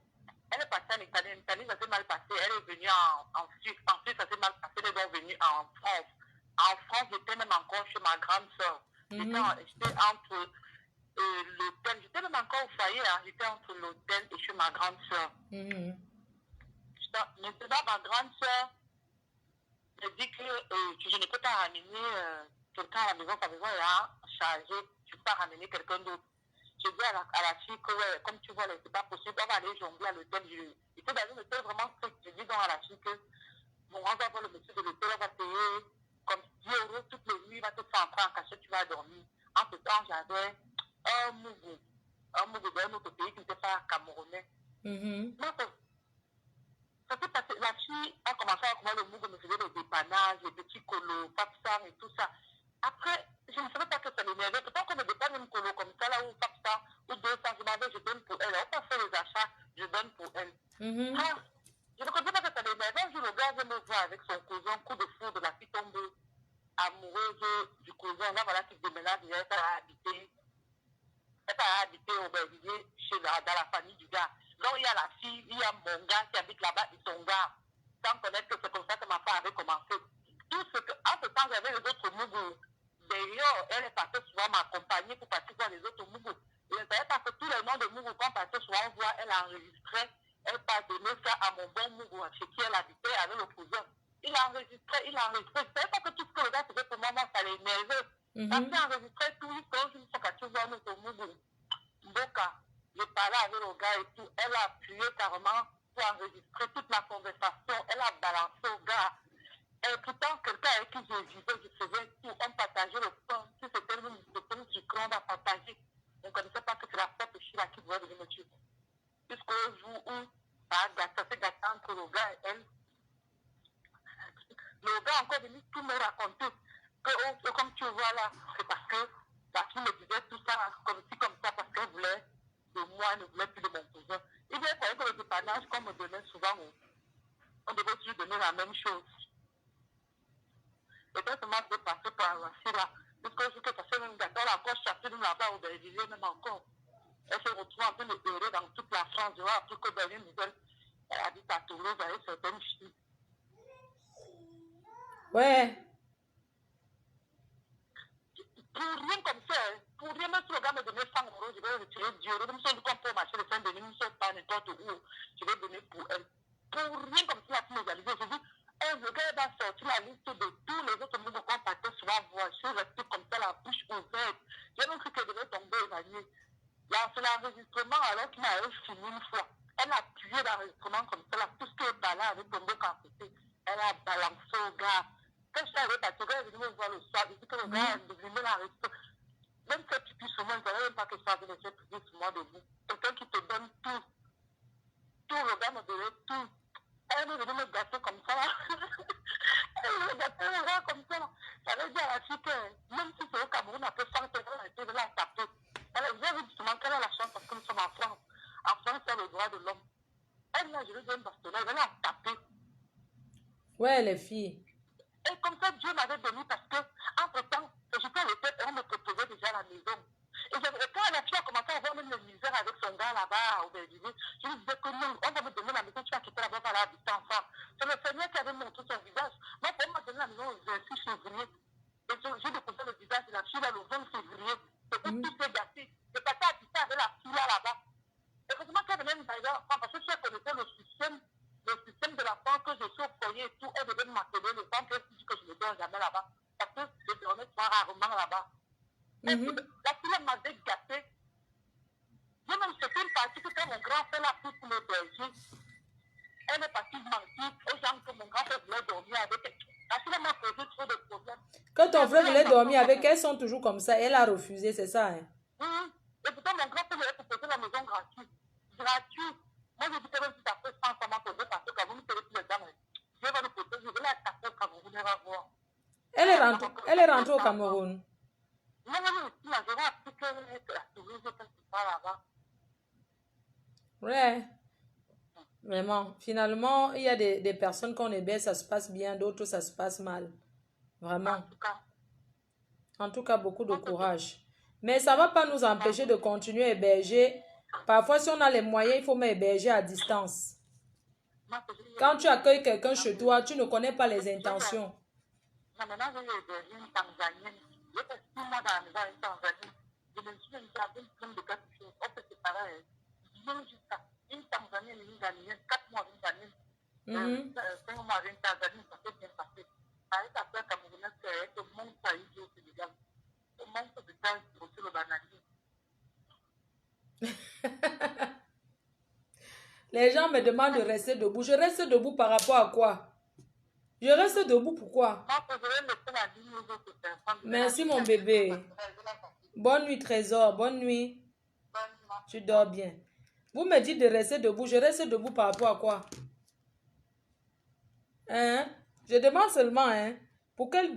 Elle est partie en Italie. En Italie, ça s'est mal passé. Elle est venue en Suisse. En Suisse, ça s'est mal passé. Elle est donc venue en France. En France, j'étais même encore chez ma grande soeur. J'étais entre l'hôtel. J'étais même encore au foyer. Hein. J'étais entre l'hôtel et chez ma grande soeur. Maintenant, ma grande soeur me dit que je ne peux pas ramener quelqu'un à la maison. Sa maison est chargée. Je ne peux pas ramener quelqu'un d'autre. Je dis à la fille que, ouais, comme tu vois, c'est pas possible, on va aller jongler à l'hôtel. J'étais dans un hôtel vraiment strict. Je dis donc à la fille que, bon, on va voir le monsieur de l'hôtel, on va payer comme 10 € toutes les nuits, il va te faire entrer en cachette, tu vas dormir. En ce temps, j'avais un mougou d'un autre pays qui n'était pas camerounais. Non, ça s'est passé. La fille a commencé à voir le mougou, me faisait des dépannages, des petits colos, papsam et tout ça. Après, je ne savais pas que ça m'énervait. Pourtant, qu'on me dépanne une colo comme ça, là, ou papsam, ou 200, je m'avais, je donne pour elle. On peut faire les achats, je donne pour elle. Ah, je ne comprenais pas que ça m'énervait. Un jour, le gars vient me voir avec son cousin, coup de foudre, la fille tombe amoureuse du cousin. Là, voilà, qui déménage, elle a habité au Belgique, dans la famille du gars. Donc, il y a la fille, il y a mon gars qui habite là-bas et son gars. Sans connaître que c'est comme ça que ma femme avait commencé. Tout ce que, en ce temps, j'avais les autres mougous. D'ailleurs, elle est partie souvent m'accompagner pour partir voir les autres mougous. Et je ne savais pas que tous les noms de mougous, quand partait souvent voir, elle enregistrait, elle pas donné ça à mon bon mougou, chez qui elle habitait avec le cousin. Il a enregistré. Je ne savais pas que tout ce que le gars faisait pour moi, ça l'énervait. Parce qu'il enregistrait tout, quand je me suis caché voir notre mougou. Donc, je parlais avec le gars et tout. Elle a appuyé carrément pour enregistrer toute la conversation. Elle a balancé au gars. Et pourtant, quelqu'un avec qui je vivais, je faisais tout. On partageait le pain. Si c'était une sucre, on va partager. On ne connaissait pas que c'est la propre fille là qui doit venir me tuer. Jusqu'au jour où ça s'est gâté entre le gars et elle. Le gars a encore venu tout me raconter. Que, comme tu vois là, c'est parce que la fille me disait tout ça comme ça, parce qu'elle voulait de moi, elle ne voulait plus de mon cousin. Il bien croyait que le dépannage qu'on me donnait souvent, on devait toujours donner la même chose. Et quand seulement je passé par la fille là, jusqu'au jour que ça fait même gâteau, elle a encore cherché nous là-bas au Belgique, même encore. Elle se retrouve en train de pleurer dans toute la France. Je vois après que Berlin nouvelle, elle habite à Toulouse avec certaines filles. Ouais. Pour rien comme ça, pour rien, même si le gars me donnait 100 €, je vais retirer 10 €. Même si on peut marcher le Saint-Denis, même si on pas n'importe où, je vais donner pour elle. Pour rien comme ça, la fille me réalisait. Je dis, le gars va sortir la liste de tous les autres mots qu'on partait souvent voir. Je suis restée comme ça, la bouche ouverte. J'ai même cru qu'elle devait tomber évanouie. Là, c'est l'enregistrement alors qu'il m'avait fini une fois. Elle a appuyé l'enregistrement comme ça, là, tout ce qui est par là avait tombé quand c'était. Elle a balancé au gars. Quand je suis arrivée, parce que le gars est venu me voir le soir, il dit que le gars est devenu l'enregistrement. Même si tu puisses sur moi, je ne savais même pas que ça avait laissé piquer sur moi debout. Quelqu'un qui te donne tout. Tout, le gars me donnait tout. Elle est venue me gâter comme ça. Elle me gâtait le gars comme ça. J'avais dit à la fille que même si c'est au Cameroun, on peut faire que elle a été de la taper. J'ai vu justement qu'elle a la chance parce que nous sommes en France. En France, c'est le droit de l'homme. Elle, là, je lui donne un bastonnet, elle a tapé. Ouais, les filles. Et comme ça, Dieu m'avait donné parce que, entre-temps, j'étais à l'hôtel et on me proposait déjà la maison. Et quand la fille a commencé à avoir même une misère avec son gars là-bas au Belgique, je lui disais que non, on va me donner la maison, tu vas quitter là-bas, on va aller habiter ensemble. C'est le Seigneur qui avait montré son visage. Moi, pour m'a donné la maison le 26 février. Et j'ai découvert le visage de la fille là le 20 février. C'était tout s'est gâté. Je passais à habiter avec la fille là-bas. Et heureusement qu'elle venait d'ailleurs, parce que si elle connaissait le système de la femme que je suis au foyer et tout, elle devait m'appeler le temps qu'elle dit que je ne dors jamais là-bas. Parce que je dormais rarement là-bas. La fille m'avait gâté. Moi-même, c'était une partie que quand mon grand frère l'a pris pour me berger, elle est partie mentir aux gens que mon grand frère voulait dormir avec elle. La fille m'a posé trop de problèmes. Quand ton frère voulait dormir avec elle, elles sont toujours comme ça. Elle a refusé, c'est ça, hein? Et pourtant, mon grand frère voulait proposer la maison gratuite. Gratuite. Moi, je dis que même si ça fait 100, ça m'a posé parce que quand vous me payez tous les dames, je vais le proposer, je vais la taper quand vous venez la voir. Elle est rentrée au Cameroun. Non, je vais appliquer la Toulouse quand tu pars là-bas. Ouais. Vraiment. Finalement, il y a des personnes qu'on héberge, ça se passe bien, d'autres, ça se passe mal. Vraiment. En tout cas, beaucoup de courage. Mais ça ne va pas nous empêcher de continuer à héberger Parfois, si on a les moyens, il faut m'héberger à distance. Quand tu accueilles quelqu'un chez toi, tu ne connais pas les intentions. Maintenant, j'ai hébergé une Tanzanienne. J'ai fait 6 mois dans la maison avec une Tanzanienne. Je me suis dit, j'avais plein de cas. On peut se séparer. Disons jusqu'à une Tanzanienne et une Ghanéenne, 4 mois avec une Ghanéenne, 5 mois avec une Tanzanienne, ça s'est bien passé. Avec la peur camerounaise, c'est que mon pays au Sénégal. Au manque de temps, c'est le banalier. Les gens me demandent de rester debout. Je reste debout par rapport à quoi? Je reste debout pourquoi? Merci mon bébé. Bonne nuit trésor, bonne nuit. Tu dors bien. Vous me dites de rester debout. Je reste debout par rapport à quoi? Hein? Je demande seulement, hein? Quelqu'un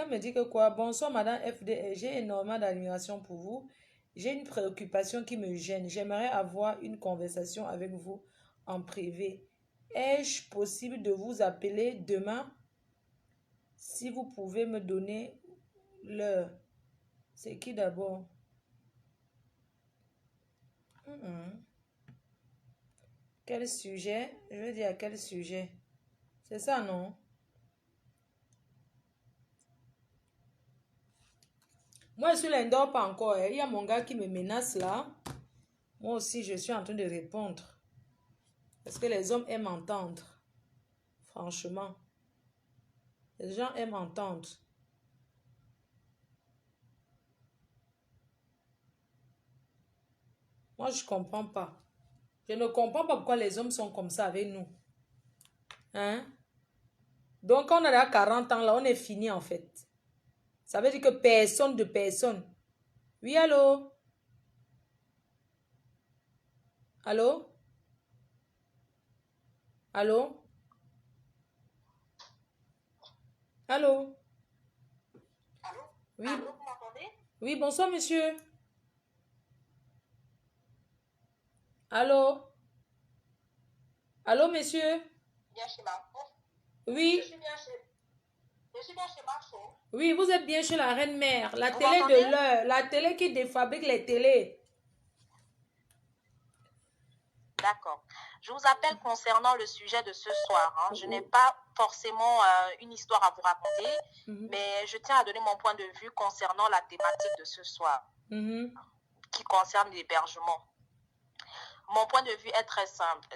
me dit que quoi? Bonsoir madame FD, j'ai énormément d'admiration pour vous. J'ai une préoccupation qui me gêne. J'aimerais avoir une conversation avec vous en privé. Est-ce possible de vous appeler demain? Si vous pouvez me donner l'heure. C'est qui d'abord? Quel sujet? Je veux dire quel sujet? C'est ça, non? Moi, je suis là, je ne dors pas encore. Il y a mon gars qui me menace là. Moi aussi, je suis en train de répondre. Parce que les hommes aiment entendre. Franchement. Les gens aiment entendre. Moi, je ne comprends pas. Je ne comprends pas pourquoi les hommes sont comme ça avec nous. Hein? Donc, quand on a 40 ans, là, on est fini en fait. Ça veut dire que personne de personne. Oui, allô? Allô? Allô? Allô? Allô? Oui. Allô, vous m'entendez? Oui, bonsoir, monsieur. Allô? Allô, monsieur? Bien chez Marco. Oui. Je suis bien chez Marco. Oui, vous êtes bien chez la reine-mère. La Vous télé m'entendez? de l'heure. La télé qui défabrique les télés. D'accord. Je vous appelle concernant le sujet de ce soir. Je n'ai pas forcément une histoire à vous raconter, mais je tiens à donner mon point de vue concernant la thématique de ce soir, qui concerne l'hébergement. Mon point de vue est très simple.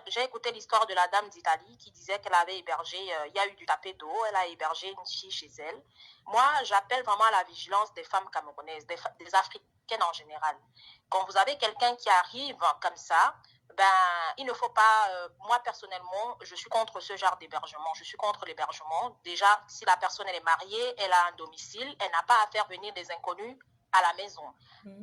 J'ai écouté l'histoire de la dame d'Italie qui disait qu'elle avait hébergé, il y a eu du tapé d'eau, elle a hébergé une fille chez elle. Moi, j'appelle vraiment à la vigilance des femmes camerounaises, des Africaines en général. Quand vous avez quelqu'un qui arrive comme ça, il ne faut pas, moi personnellement, je suis contre ce genre d'hébergement. Je suis contre l'hébergement. Déjà, si la personne elle est mariée, elle a un domicile, elle n'a pas à faire venir des inconnus à la maison.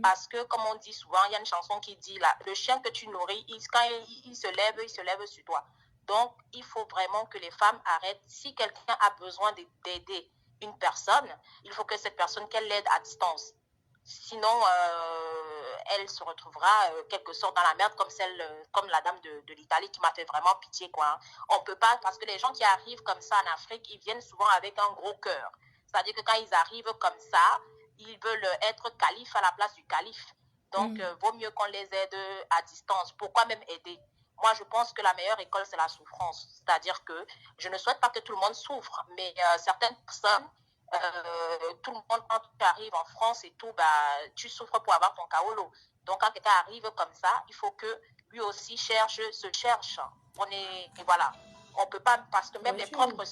Parce que, comme on dit souvent, il y a une chanson qui dit, là, le chien que tu nourris, quand il se lève sur toi. Donc, il faut vraiment que les femmes arrêtent. Si quelqu'un a besoin d'aider une personne, il faut que cette personne, qu'elle l'aide à distance. Sinon, elle se retrouvera quelque sorte dans la merde comme la dame de l'Italie qui m'a fait vraiment pitié, quoi. On peut pas, parce que les gens qui arrivent comme ça en Afrique, ils viennent souvent avec un gros cœur. C'est-à-dire que quand ils arrivent comme ça, ils veulent être calife à la place du calife. Donc, vaut mieux qu'on les aide à distance. Pourquoi même aider? Moi, je pense que la meilleure école, c'est la souffrance. C'est-à-dire que je ne souhaite pas que tout le monde souffre, mais certaines personnes, tout le monde, quand tu arrives en France et tout, tu souffres pour avoir ton kaolo. Donc, quand quelqu'un arrive comme ça, il faut que lui aussi se cherche. Voilà. On peut pas, parce que même les propres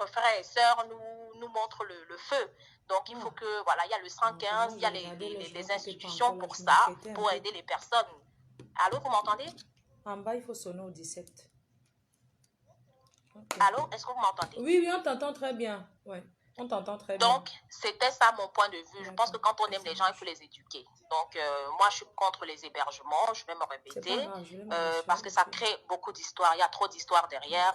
frères et sœurs nous montrent le feu. Donc, il faut que, voilà, il y a le 115, il y a les institutions pour ça, pour aider les personnes. Allô, vous m'entendez? En bas, il faut sonner au 17. Okay. Allô, est-ce que vous m'entendez? Oui, oui, on t'entend très bien. Ouais, on t'entend très bien. Donc, c'était ça mon point de vue. Je pense que quand on aime les gens, il faut les éduquer. Donc, moi, je suis contre les hébergements. Je vais me répéter. Parce que ça crée beaucoup d'histoires. Il y a trop d'histoires derrière.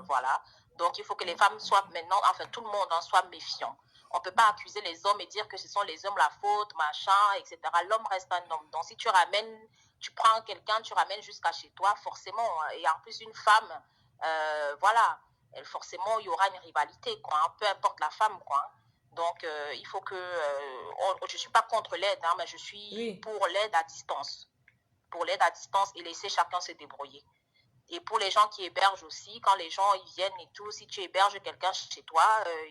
Voilà. Donc, il faut que les femmes soient maintenant, enfin, tout le monde soit méfiant. On ne peut pas accuser les hommes et dire que ce sont les hommes la faute, machin, etc. L'homme reste un homme. Donc, si tu prends quelqu'un, tu ramènes jusqu'à chez toi, forcément. Et en plus, une femme, voilà, forcément, il y aura une rivalité, quoi. Peu importe la femme, quoi. Donc, il faut que... je ne suis pas contre l'aide, hein, mais je suis pour l'aide à distance. Pour l'aide à distance et laisser chacun se débrouiller. Et pour les gens qui hébergent aussi, quand les gens ils viennent et tout, si tu héberges quelqu'un chez toi,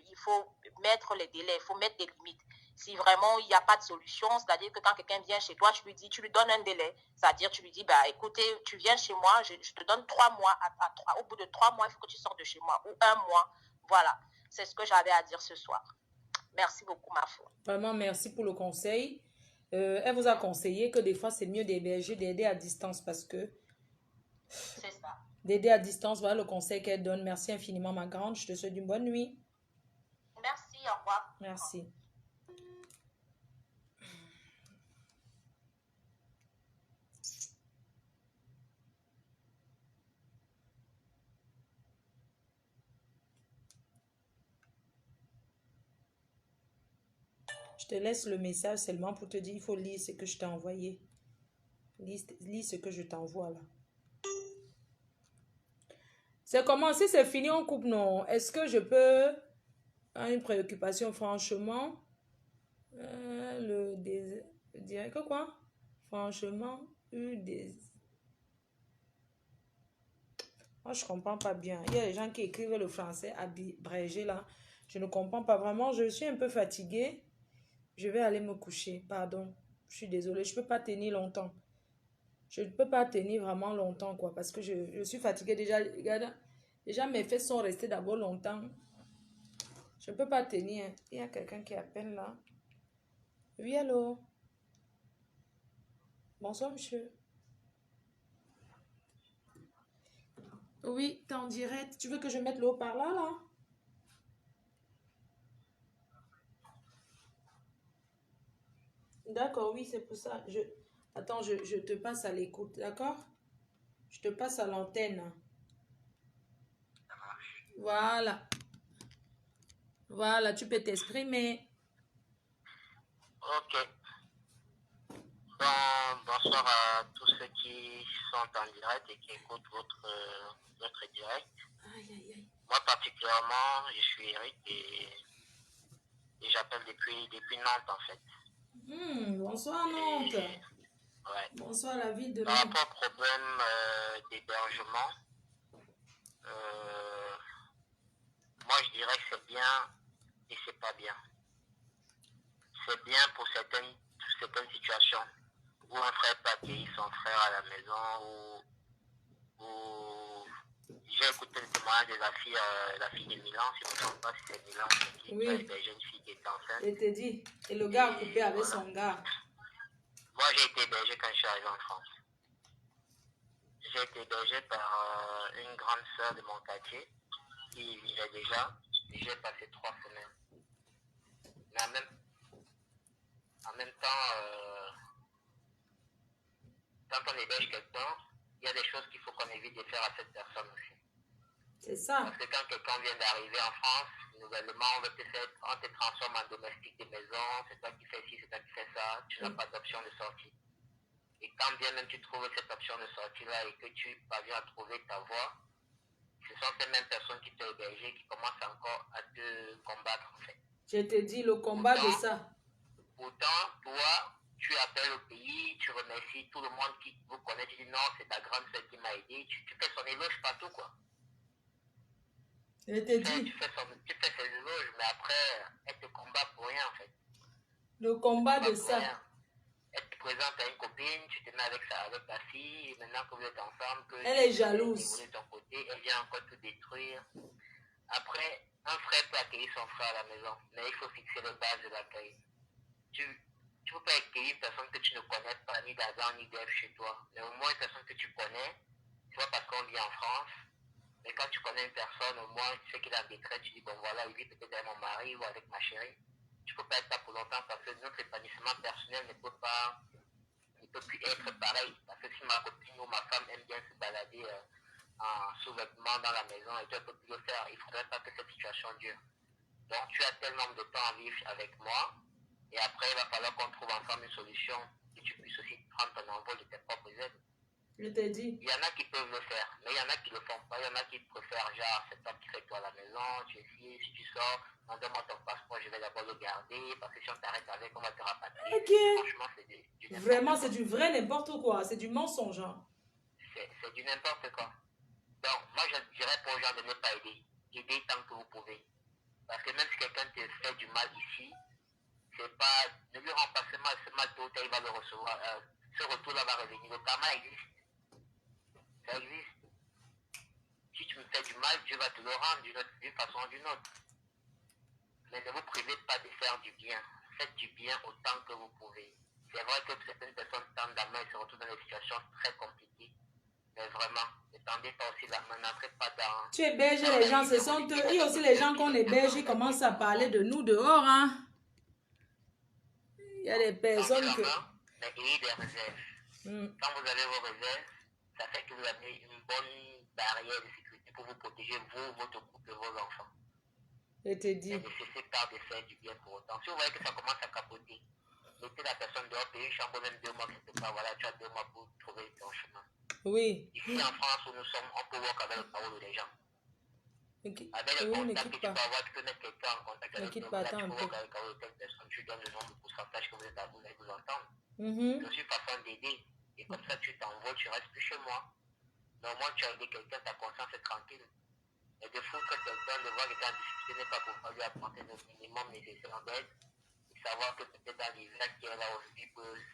il faut mettre les délais, il faut mettre des limites. Si vraiment il n'y a pas de solution, c'est-à-dire que quand quelqu'un vient chez toi, tu lui donnes un délai. C'est-à-dire tu lui dis, bah, écoutez, tu viens chez moi, je te donne 3 mois. Au bout de 3 mois, il faut que tu sortes de chez moi. Ou 1 mois. Voilà, c'est ce que j'avais à dire ce soir. Merci beaucoup, ma foi. Vraiment, merci pour le conseil. Elle vous a conseillé que des fois, c'est mieux d'héberger, d'aider à distance parce que... C'est ça. D'aider à distance, voilà le conseil qu'elle donne. Merci infiniment, ma grande. Je te souhaite une bonne nuit. Merci, au revoir. Merci. Je te laisse le message seulement pour te dire, il faut lire ce que je t'ai envoyé. Lis ce que je t'envoie là. C'est comment? Si c'est fini, on coupe, non? Est-ce que je peux... Une préoccupation, franchement. Je dirais que quoi? Franchement, moi, je comprends pas bien. Il y a des gens qui écrivent le français abrégé là. Je ne comprends pas vraiment. Je suis un peu fatiguée. Je vais aller me coucher. Pardon. Je suis désolée. Je ne peux pas tenir longtemps. Je ne peux pas tenir vraiment longtemps, quoi. Parce que je suis fatiguée déjà. Regarde, déjà, mes fesses sont restées d'abord longtemps. Je ne peux pas tenir. Il y a quelqu'un qui appelle là. Oui, allô? Bonsoir, monsieur. Oui, t'es en direct. Tu veux que je mette le haut-parleur là? D'accord, oui, c'est pour ça. Attends, je te passe à l'écoute, d'accord? Je te passe à l'antenne. Voilà. Voilà, tu peux t'exprimer. Ok. Bonsoir à tous ceux qui sont en direct et qui écoutent votre direct. Aïe, aïe, aïe. Moi particulièrement, je suis Eric et j'appelle depuis Nantes en fait. Bonsoir Nantes. Ouais. Bonsoir la ville de Par Nantes. rapport au problème d'hébergement, moi je dirais que c'est bien et c'est pas bien. C'est bien pour certaines situations où un frère peut accueillir son frère à la maison ou j'ai écouté le témoignage de la fille de Milan, si je ne me trompe pas si c'est Milan qui a hébergé une fille qui était enceinte. Je t'ai dit. Et le gars a coupé avec son gars. Moi j'ai été hébergé quand je suis arrivé en France. J'ai été hébergé par une grande sœur de mon quartier qui y vivait déjà. J'ai passé 3 semaines. Mais en même temps, quand on héberge quelqu'un, il y a des choses qu'il faut qu'on évite de faire à cette personne aussi. C'est ça. Parce que quand quelqu'un vient d'arriver en France, nouvellement, on te transforme en domestique de maison, c'est toi qui fais ci, c'est toi qui fais ça, tu n'as pas d'option de sortie. Et quand bien même tu trouves cette option de sortie-là et que tu parviens à trouver ta voie, ce sont ces mêmes personnes qui t'ont hébergé qui commencent encore à te combattre en fait. Je te dis le combat de ça. Pourtant, toi, tu appelles au pays, tu remercies tout le monde qui vous connaît, tu dis non, c'est ta grande sœur qui m'a aidé, tu fais son éloge partout quoi. Je te dis. Tu fais ses éloges, mais après, elle te combat pour rien en fait. Le combat de ça. Rien. Elle te présente à une copine, tu te mets avec ta fille, et maintenant que vous êtes ensemble, que elle est jalouse. de ton côté, elle vient encore tout détruire. Après, un frère peut accueillir son frère à la maison, mais il faut fixer les bases de l'accueil. Tu ne peux pas accueillir une personne que tu ne connais pas, ni d'Adam, ni d'Ève chez toi, mais au moins une personne que tu connais, c'est pas parce qu'on vit en France, mais quand tu connais une personne, au moins tu sais qu'il est en détresse, tu dis bon voilà, il vit peut-être avec mon mari ou avec ma chérie. Tu ne peux pas être là pour longtemps parce que notre épanouissement personnel ne peut plus être pareil. Parce que si ma copine ou ma femme aime bien se balader en sous-vêtements dans la maison et tu ne peux plus le faire, il ne faudrait pas que cette situation dure. Donc tu as tellement de temps à vivre avec moi et après il va falloir qu'on trouve ensemble une solution et tu puisses aussi prendre ton envol de tes propres aides. Je t'ai dit. Il y en a qui peuvent le faire, mais il y en a qui ne le font pas. Il y en a qui préfèrent, genre, c'est toi qui fais toi à la maison, tu es ici, si tu sors, donne-moi ton passeport, je vais d'abord le garder, parce que si on t'arrête avec, on va te rapatrier. Ok. Franchement, c'est du n'importe Vraiment, quoi. c'est du vrai n'importe quoi. C'est du mensonge. Hein. C'est du n'importe quoi. Donc, moi, je dirais pour les gens de ne pas aider. Aidez tant que vous pouvez. Parce que même si quelqu'un te fait du mal ici, c'est pas, ne lui rends pas ce mal tôt ou tard, il va le recevoir. Ce retour-là va revenir. Le karma existe. Ça existe. Si tu me fais du mal, Dieu va te le rendre d'une façon ou d'une autre. Mais ne vous privez pas de faire du bien. Faites du bien autant que vous pouvez. C'est vrai que certaines personnes tendent la main et se retrouvent dans des situations très compliquées. Mais vraiment, ne tendez pas aussi la main, n'entrez pas dans... Tu héberges les gens, ce sont eux. Il y a aussi les gens qu'on héberge, ils commencent à parler de nous dehors. Hein. Il y a des personnes que... Mais ayez des réserves. Quand vous avez vos réserves, ça fait que vous avez une bonne barrière de sécurité pour vous protéger, vous, votre couple et vos enfants. Je te dis. Ne nécessitez pas de faire du bien pour autant. Si vous voyez que ça commence à capoter, mettez la personne dehors, payez une chambre même 2 mois quelque part. Voilà, tu as 2 mois pour trouver ton chemin. Oui. Ici en France où nous sommes, on peut voir avec le parole des gens. Okay. Avec le Oui, ne contact que quitte tu pas. peux avoir, tu peux mettre quelqu'un en contact avec quitte toi. pas, Là, tu attends peux un voir peu. avec telle personne, tu donnes le nombre de pourcentage que vous êtes à vous entendre. Mhm. Je suis façon d'aider. Et comme ça, tu t'envoles, tu restes plus chez moi. Mais au moins, tu as aidé quelqu'un, ta conscience est tranquille. Et de fou que quelqu'un de voir quelqu'un en difficulté n'est pas pour lui apporter le minimum nécessaire d'aide. Et savoir que peut-être dans l'hiver qui est là aujourd'hui,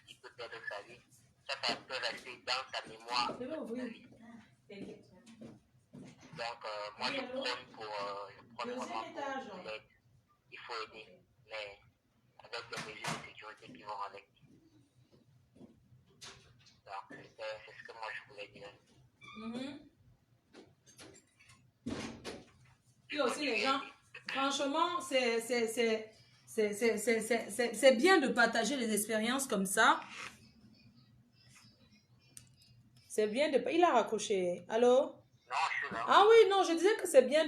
il peut perdre sa vie. Ça peut rester dans sa mémoire. Je vais ouvrir. Donc, moi, je prône vraiment pour l'aide. Il faut aider, mais avec les mesures de sécurité qui vont avec. Donc, c'est ce que moi, je voulais dire. Il y a aussi les gens, franchement, c'est bien de partager les expériences comme ça. C'est bien de... Il a raccroché. Allô? Non, je suis là. Ah oui, non, je disais que c'est bien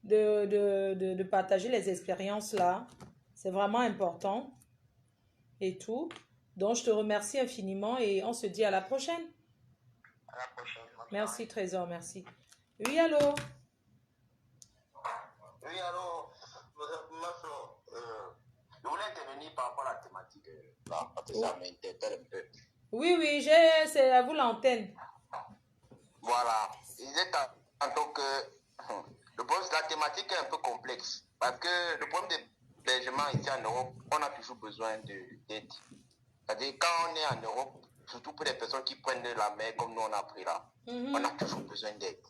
de partager les expériences là. C'est vraiment important. Et tout. Donc, je te remercie infiniment et on se dit à la prochaine. À la prochaine. Merci, Trésor, merci. Oui, allô? Oui, alors, je voulais intervenir par rapport à la thématique là, parce que ça m'interpelle un peu. Oui, oui, c'est à vous l'antenne. Voilà. Il disait tantôt que la thématique est un peu complexe. Parce que le problème d'hébergement ici en Europe, on a toujours besoin d'aide. C'est-à-dire, quand on est en Europe, surtout pour les personnes qui prennent de la mer comme nous on a pris là, on a toujours besoin d'aide.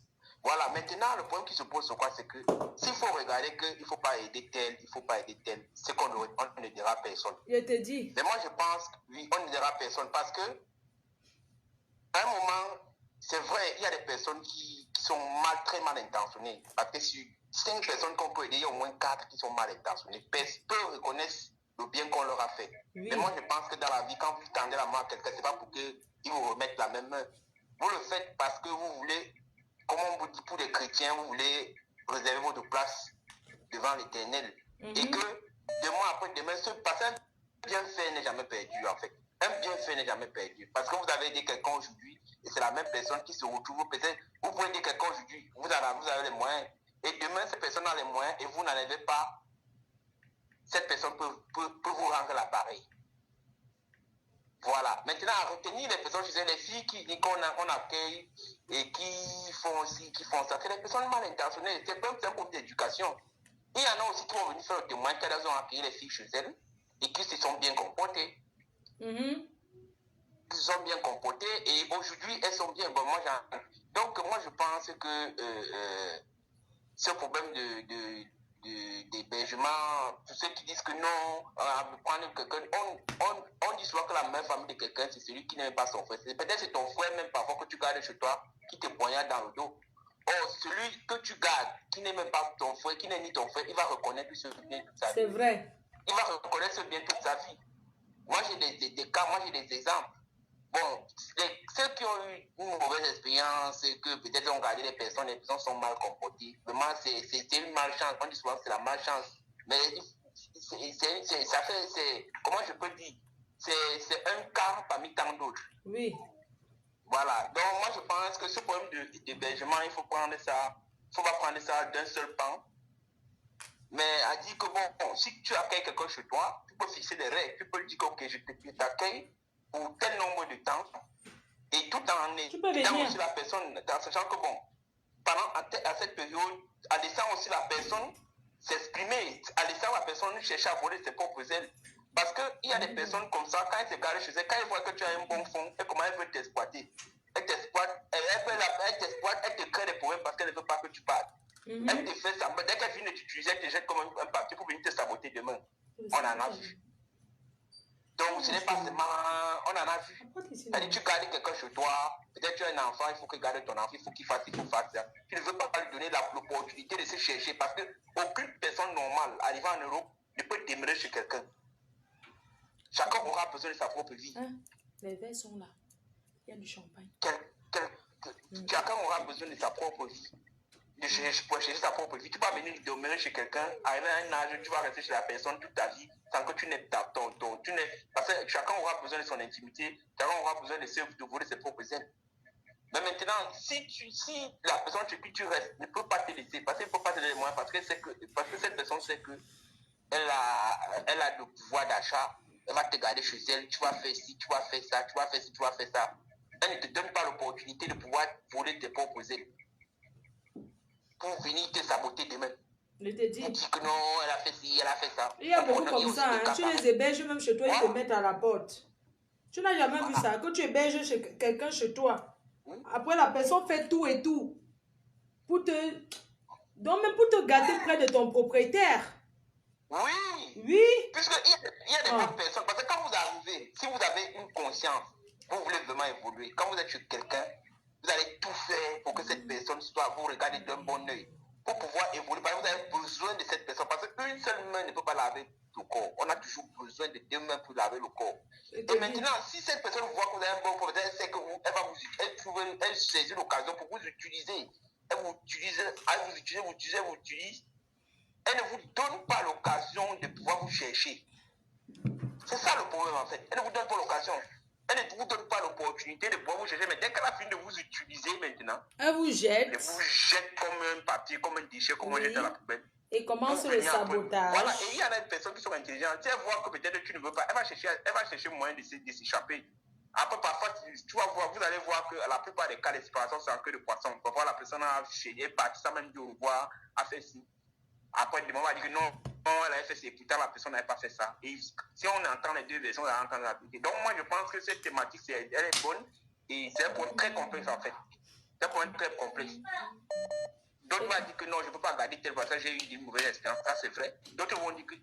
Voilà, maintenant, le problème qui se pose, c'est quoi? C'est que s'il faut regarder qu'il ne faut pas aider tel, il ne faut pas aider tel, c'est qu'on ne dira personne. Je te dis. Mais moi, je pense, oui, on ne dira personne parce que, à un moment, c'est vrai, il y a des personnes qui sont très mal intentionnées. Parce que sur 5 personnes qu'on peut aider, il y a au moins 4 qui sont mal intentionnées. Peu reconnaissent le bien qu'on leur a fait. Oui. Mais moi, je pense que dans la vie, quand vous tendez la main à quelqu'un, ce n'est pas pour qu'ils vous remettent la même main. Vous le faites parce que vous voulez, comme on vous dit pour les chrétiens, vous voulez réserver votre place devant l'Éternel. Et que demain après demain, parce qu'un bienfait n'est jamais perdu en fait. Un bienfait n'est jamais perdu. Parce que vous avez aidé quelqu'un aujourd'hui, et c'est la même personne qui se retrouve. Peut-être, vous pouvez aider quelqu'un aujourd'hui, vous avez les moyens. Et demain, cette personne a les moyens et vous n'en avez pas. Cette personne peut vous rendre l'appareil. Voilà. Maintenant, à retenir les personnes, je disais, les filles qu'on accueille et qui font ça, c'est des personnes mal intentionnées. C'est même un problème d'éducation. Il y en a aussi qui vont venir faire le témoin qu'elles ont accueilli les filles chez elles et qui se sont bien comportées. Ils se sont bien comportées et aujourd'hui, elles sont bien. Bon, donc, moi, je pense que ce problème d'hébergement, tous ceux qui disent que non, prendre quelqu'un, on dit souvent que la meilleure famille de quelqu'un, c'est celui qui n'aime pas son frère. Peut-être c'est ton frère même parfois que tu gardes chez toi, qui te poignarde dans le dos. Or, celui que tu gardes, qui n'est même pas ton frère, qui n'est ni ton frère, il va reconnaître ce bien toute sa vie. C'est vrai. Il va reconnaître ce bien toute sa vie. Moi, j'ai des cas, moi, j'ai des exemples. Bon, ceux qui ont eu une mauvaise expérience, que peut-être ont gardé les personnes sont mal comportées. Vraiment, c'est une malchance. On dit souvent que c'est la malchance. Mais comment je peux dire, c'est un cas parmi tant d'autres. Oui. Voilà. Donc, moi, je pense que ce problème d'hébergement, il faut pas prendre ça d'un seul pan. Mais elle dit que bon, si tu accueilles quelqu'un chez toi, tu peux fixer des règles. Tu peux lui dire que ok, je t'accueille pour tel nombre de temps. Et tout en aidant aussi la personne, en sachant que bon, pendant à cette période, en laissant aussi la personne s'exprimer, en laissant la personne chercher à voler ses propres ailes. Parce qu'il y a des personnes comme ça, quand elles se garent chez elles, quand elles voient que tu as un bon fond, et comment elles veulent t'exploiter. Elle t'exploite, elle te crée des problèmes parce qu'elle ne veut pas que tu parles. Elle te fait ça. Dès qu'elle finit de t'utiliser, elle te jette comme un papier pour venir te saboter demain. On en a vu. Donc, ce n'est pas seulement... On en a vu. C'est-à-dire, tu gardes quelqu'un chez toi, peut-être tu as un enfant, il faut qu'il garde ton enfant, il faut qu'il fasse ça. Tu ne veux pas lui donner l'opportunité de se chercher parce qu'aucune personne normale arrivant en Europe ne peut demeurer chez quelqu'un. Chacun aura besoin de sa propre vie. Les verres sont là. Il y a du champagne. Chacun aura besoin de sa propre vie. Pour chercher sa propre vie. Tu vas venir demeurer chez quelqu'un, arriver à un âge, tu vas rester chez la personne toute ta vie sans que tu n'aies parce que chacun aura besoin de son intimité, chacun aura besoin de voler ses propres ailes. Mais maintenant, si la personne chez qui tu restes ne peut pas te laisser, parce qu'elle ne peut pas te donner les moyens, parce que cette personne sait que elle a le pouvoir d'achat, elle va te garder chez elle, tu vas faire ci, tu vas faire ça, tu vas faire ci, tu vas faire ça. Elle ne te donne pas l'opportunité de pouvoir voler tes propres ailes pour venir te saboter demain. Je te dis. On dit que non, elle a fait ci, elle a fait ça. Il y a beaucoup comme ça, hein. Tu les héberges même chez toi, ils te mettent à la porte. Tu n'as jamais vu ça, que tu héberges quelqu'un chez toi. Après, la personne fait tout et tout pour te... Donc, même pour te garder près de ton propriétaire. Oui. Oui. Puisqu'il y a des bonnes personnes. Parce que quand vous arrivez, si vous avez une conscience, vous voulez vraiment évoluer. Quand vous êtes chez quelqu'un, vous allez tout faire pour que cette personne soit, vous regardez d'un bon œil. Pour pouvoir évoluer, parce que vous avez besoin de cette personne. Parce qu'une seule main ne peut pas laver le corps. On a toujours besoin de deux mains pour laver le corps. Et maintenant, si cette personne voit que vous avez un bon propriétaire, elle sait que elle saisit l'occasion pour vous utiliser. Elle vous utilise. Elle ne vous donne pas l'occasion de pouvoir vous chercher. C'est ça le problème en fait. Elle ne vous donne pas l'occasion. Elle ne vous donne pas l'opportunité de pouvoir vous chercher. Mais dès qu'elle a fini de vous utiliser maintenant, elle vous jette. Elle vous jette comme un papier, comme un déchet, comme on jette dans la poubelle. Et commence le sabotage. Voilà, et il y en a des personnes qui sont intelligentes. Si elle voit que peut-être tu ne veux pas, elle va chercher moyen de s'échapper. Après, parfois, tu vas voir, vous allez voir que la plupart des cas de séparation, c'est en queue de poisson. Parfois, la personne est partie sans même dire au revoir, a fait ci. Après, le moment, on va dire que non, elle a fait ci, pourtant la personne n'avait pas fait ça. Et si on entend les deux versions, on va entendre la vérité. Donc, moi, je pense que cette thématique, elle est bonne et c'est un point très complexe en fait. C'est un point très complexe. D'autres vont dire que non, je ne peux pas garder tel voisin, j'ai eu une mauvaise expérience, ça c'est vrai. D'autres vont dire que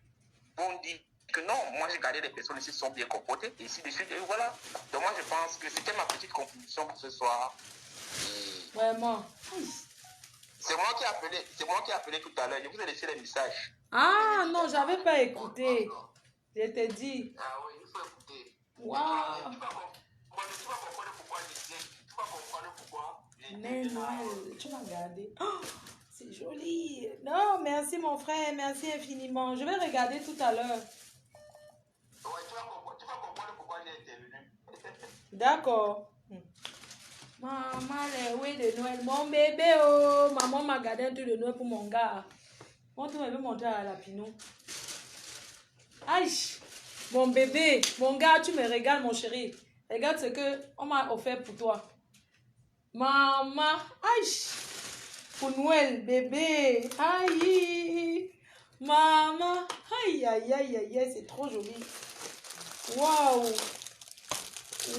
non, moi j'ai gardé les personnes ici qui sont bien comportées, et ainsi de suite, et voilà. Donc moi je pense que c'était ma petite conclusion pour ce soir. Vraiment. C'est moi qui ai appelé tout à l'heure, je vous ai laissé les messages. Ah non, j'avais pas écouté. Je t'ai dit. Ah oui, il faut écouter. Waouh. Tu vas comprendre pourquoi je dis, tu vas comprendre pourquoi. Mais Noël, tu m'as regardé. Oh, c'est joli. Non, merci mon frère, merci infiniment. Je vais regarder tout à l'heure. Ouais, tu vas comprendre pourquoi j'ai intervenu. D'accord. Maman, les oui de Noël. Mon bébé, oh. Maman m'a gardé un truc de Noël pour mon gars. Mon tu m'avais montré à la Pinot. Aïe. Mon bébé, mon gars, tu me régales, mon chéri. Regarde ce qu'on m'a offert pour toi. Maman, aïe, pour Noël, bébé, aïe, maman, aïe, aïe, aïe, aïe, aïe, c'est trop joli. Waouh,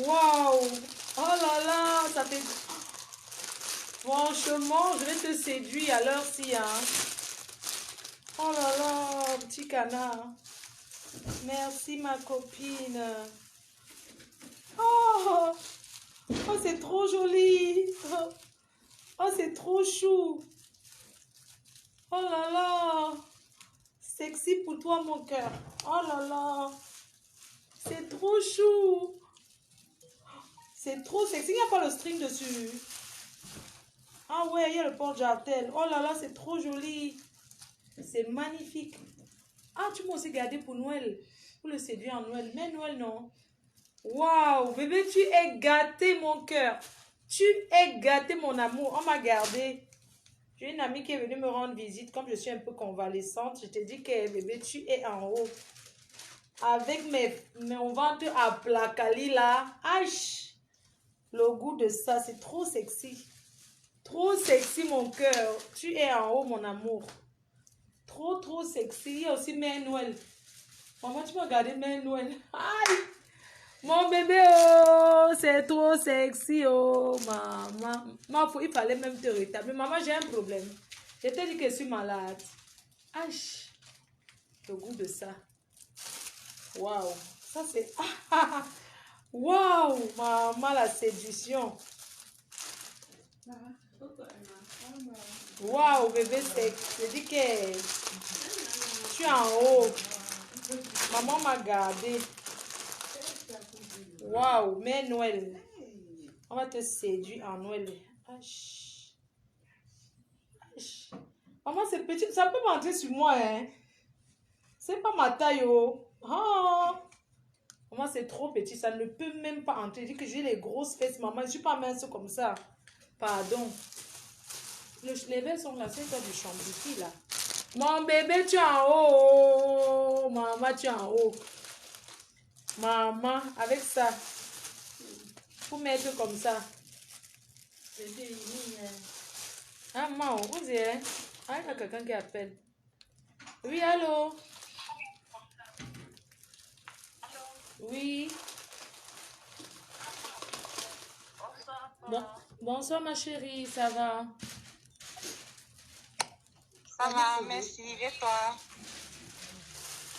waouh, oh là là, ça fait... Franchement, je vais te séduire à l'heure-ci, hein. Oh là là, petit canard. Merci, ma copine. Oh, oh, c'est trop joli. Oh, c'est trop chou. Oh là là. Sexy pour toi, mon cœur. Oh là là. C'est trop chou. C'est trop sexy. Il n'y a pas le string dessus. Ah ouais, il y a le porte-jartel. Oh là là, c'est trop joli. C'est magnifique. Ah, tu m'as aussi gardé pour Noël. Pour le séduire en Noël. Mais Noël, non. Waouh, bébé, tu es gâté, mon cœur. Tu es gâté, mon amour. On m'a gardé. J'ai une amie qui est venue me rendre visite. Comme je suis un peu convalescente, je te dis que bébé, tu es en haut. Avec mon ventre à placali là. Aïe! Le goût de ça, c'est trop sexy. Trop sexy, mon cœur. Tu es en haut, mon amour. Trop, trop sexy. Il y a aussi Mère Noël. Maman, tu peux regarder Mère Noël. Aïe! Mon bébé, oh, c'est trop sexy, oh, maman. Il fallait même te rétablir. Maman, j'ai un problème. Je t'ai dit que je suis malade. Aïe! Le goût de ça. Waouh! Ça, c'est... Waouh! Maman, la séduction. Waouh, bébé sexe. Je dis que tu es en haut. Maman m'a gardé. Waouh, mais Noël. On va te séduire en Noël. Aïe. Aïe. Maman, c'est petit. Ça peut m'entrer sur moi, hein. C'est pas ma taille, oh. Oh. Maman, c'est trop petit. Ça ne peut même pas entrer. Je dis que j'ai les grosses fesses, maman. Je ne suis pas mince comme ça. Pardon. Les verres sont là. C'est toi du chambrifi, là. Mon bébé, tu es en haut. Maman, tu es en haut. Maman, avec ça. Pour mettre comme ça. Ah, maman, vous êtes. Ah, il y a quelqu'un qui appelle. Oui, allô? Oui. Bonsoir, ma chérie, ça va? Ça va, merci. Et toi?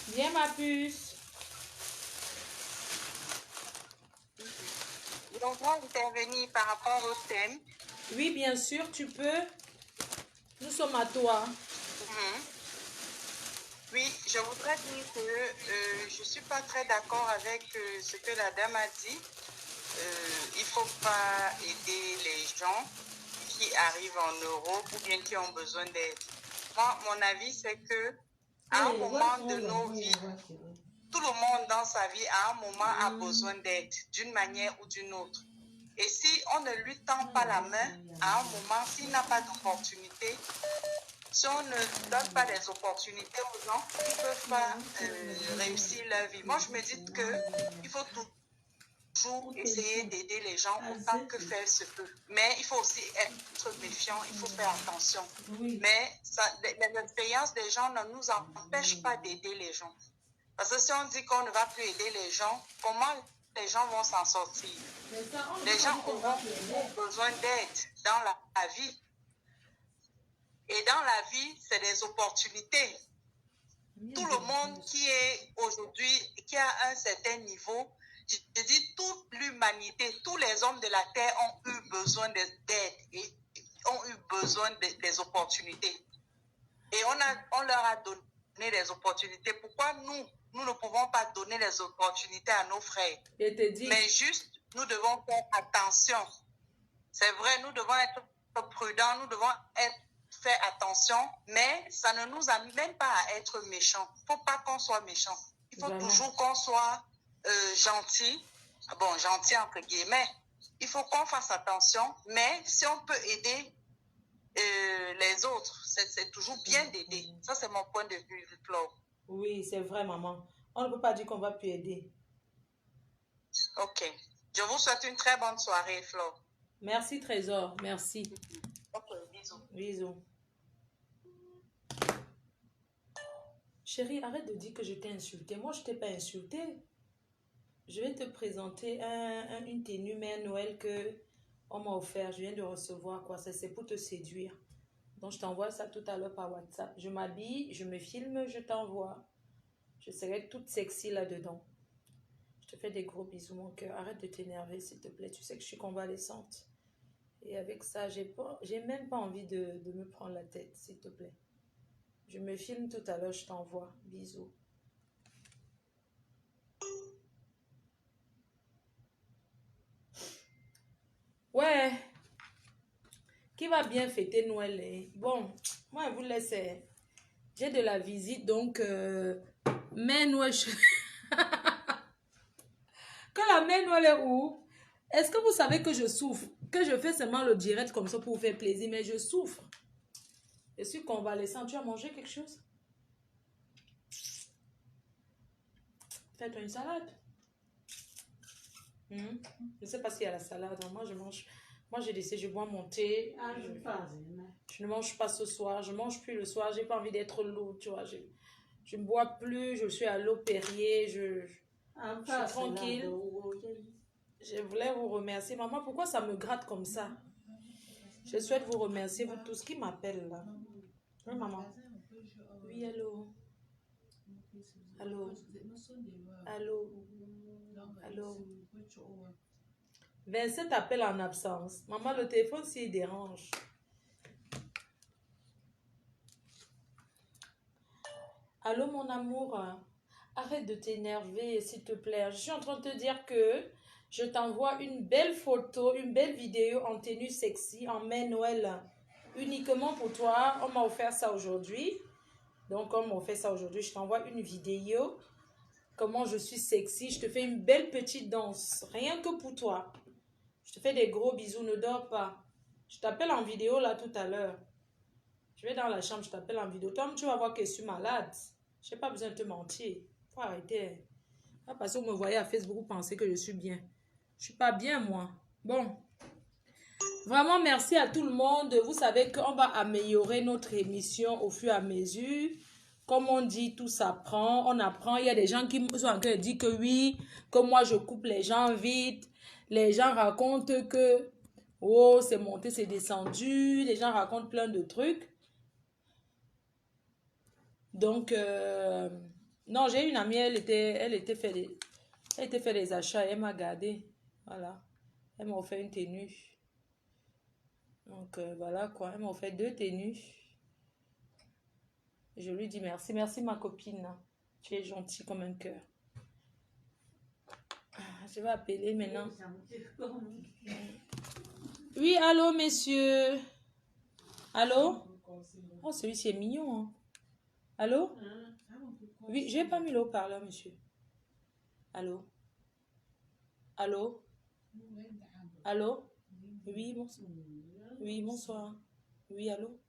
Bien, ma puce. Donc, moi, intervenir par rapport au thème. Oui, bien sûr, tu peux. Nous sommes à toi. Oui, je voudrais dire que je ne suis pas très d'accord avec ce que la dame a dit. Il ne faut pas aider les gens qui arrivent en Europe ou bien qui ont besoin d'aide. Moi, mon avis, c'est que à un moment de nos vies, tout le monde dans sa vie, à un moment, a besoin d'aide, d'une manière ou d'une autre. Et si on ne lui tend pas la main, à un moment, s'il n'a pas d'opportunité, si on ne donne pas des opportunités aux gens, ils ne peuvent pas réussir leur vie. Moi, je me dis qu'il faut toujours essayer d'aider les gens autant que faire se peut. Mais il faut aussi être méfiant, il faut faire attention. Mais les expériences des gens ne nous empêchent pas d'aider les gens. Parce que si on dit qu'on ne va plus aider les gens, comment les gens vont s'en sortir? Les gens auront besoin d'aide dans la vie. Et dans la vie, c'est des opportunités. Tout le monde qui est aujourd'hui, qui a un certain niveau, je dis toute l'humanité, tous les hommes de la terre ont eu besoin d'aide et ont eu besoin des opportunités. Et on leur a donné des opportunités. Pourquoi nous ne pouvons pas donner les opportunités à nos frères? Je te dis. Mais juste, nous devons faire attention. C'est vrai, nous devons être prudents, nous devons faire attention, mais ça ne nous amène pas à être méchants. Il ne faut pas qu'on soit méchant. Il faut toujours qu'on soit gentil. Bon, gentil entre guillemets. Il faut qu'on fasse attention, mais si on peut aider les autres, c'est toujours bien d'aider. Ça, c'est mon point de vue, Flo. Oui, c'est vrai, maman. On ne peut pas dire qu'on va plus aider. Ok. Je vous souhaite une très bonne soirée, Flo. Merci, Trésor. Merci. Ok, bisous. Bisous. Chérie, arrête de dire que je t'ai insulté. Moi, je ne t'ai pas insulté. Je vais te présenter une tenue Mère Noël que on m'a offert. Je viens de recevoir quoi. C'est pour te séduire. Donc, je t'envoie ça tout à l'heure par WhatsApp. Je m'habille, je me filme, je t'envoie. Je serai toute sexy là-dedans. Je te fais des gros bisous, mon cœur. Arrête de t'énerver, s'il te plaît. Tu sais que je suis convalescente. Et avec ça, j'ai même pas envie de me prendre la tête, s'il te plaît. Je me filme tout à l'heure, je t'envoie. Bisous. Ouais. Qui va bien fêter Noël, hein? Bon, moi, je vous laisse. J'ai de la visite, donc... Mère Noël... Quand la Mère Noël est où? Est-ce que vous savez que je souffre? Que je fais seulement le direct comme ça pour vous faire plaisir, mais je souffre. Je suis convalescent. Tu as mangé quelque chose? Fais-toi une salade. Je ne sais pas s'il y a la salade. Moi, je mange. Moi, j'ai décidé, je bois mon thé. Je ne mange pas ce soir. Je ne mange plus le soir. Je n'ai pas envie d'être lourd, tu vois. Je ne bois plus. Je suis à l'eau Perrier. Je suis tranquille. Je voulais vous remercier. Maman, pourquoi ça me gratte comme ça? Je souhaite vous remercier, vous tous qui m'appellent là. Oui, maman. Oui, allô. Allô. Allô. Allô. 27 appels en absence. Maman, le téléphone s'il dérange. Allô, mon amour. Arrête de t'énerver, s'il te plaît. Je suis en train de te dire que je t'envoie une belle photo, une belle vidéo en tenue sexy, en mai Noël. Uniquement pour toi. On m'a offert ça aujourd'hui. Donc, on m'a offert ça aujourd'hui. Je t'envoie une vidéo. Comment je suis sexy. Je te fais une belle petite danse. Rien que pour toi. Je te fais des gros bisous. Ne dors pas. Je t'appelle en vidéo là tout à l'heure. Je vais dans la chambre. Je t'appelle en vidéo. Toi, tu vas voir que je suis malade. Je n'ai pas besoin de te mentir. Faut arrêter. Pas parce que vous me voyez à Facebook, vous pensez que je suis bien. Je suis pas bien, moi. Bon. Vraiment, merci à tout le monde. Vous savez qu'on va améliorer notre émission au fur et à mesure. Comme on dit, tout s'apprend. On apprend. Il y a des gens qui sont en train de dire que oui, que moi, je coupe les gens vite. Les gens racontent que, oh, c'est monté, c'est descendu. Les gens racontent plein de trucs. Donc, non, j'ai une amie, elle était fait des achats et elle m'a gardé. Voilà. Elle m'a offert une tenue. Donc, voilà quoi. Elle m'a offert 2 tenues. Je lui dis merci. Merci ma copine. Tu es gentille comme un cœur. Je vais appeler maintenant. Oui, allô, messieurs. Allô? Oh, celui-ci est mignon. Hein. Allô? Oui, je n'ai pas mis le haut-parleur, monsieur. Allô? Allô? Allô? Oui, bonsoir. Oui, bonsoir. Oui, allô?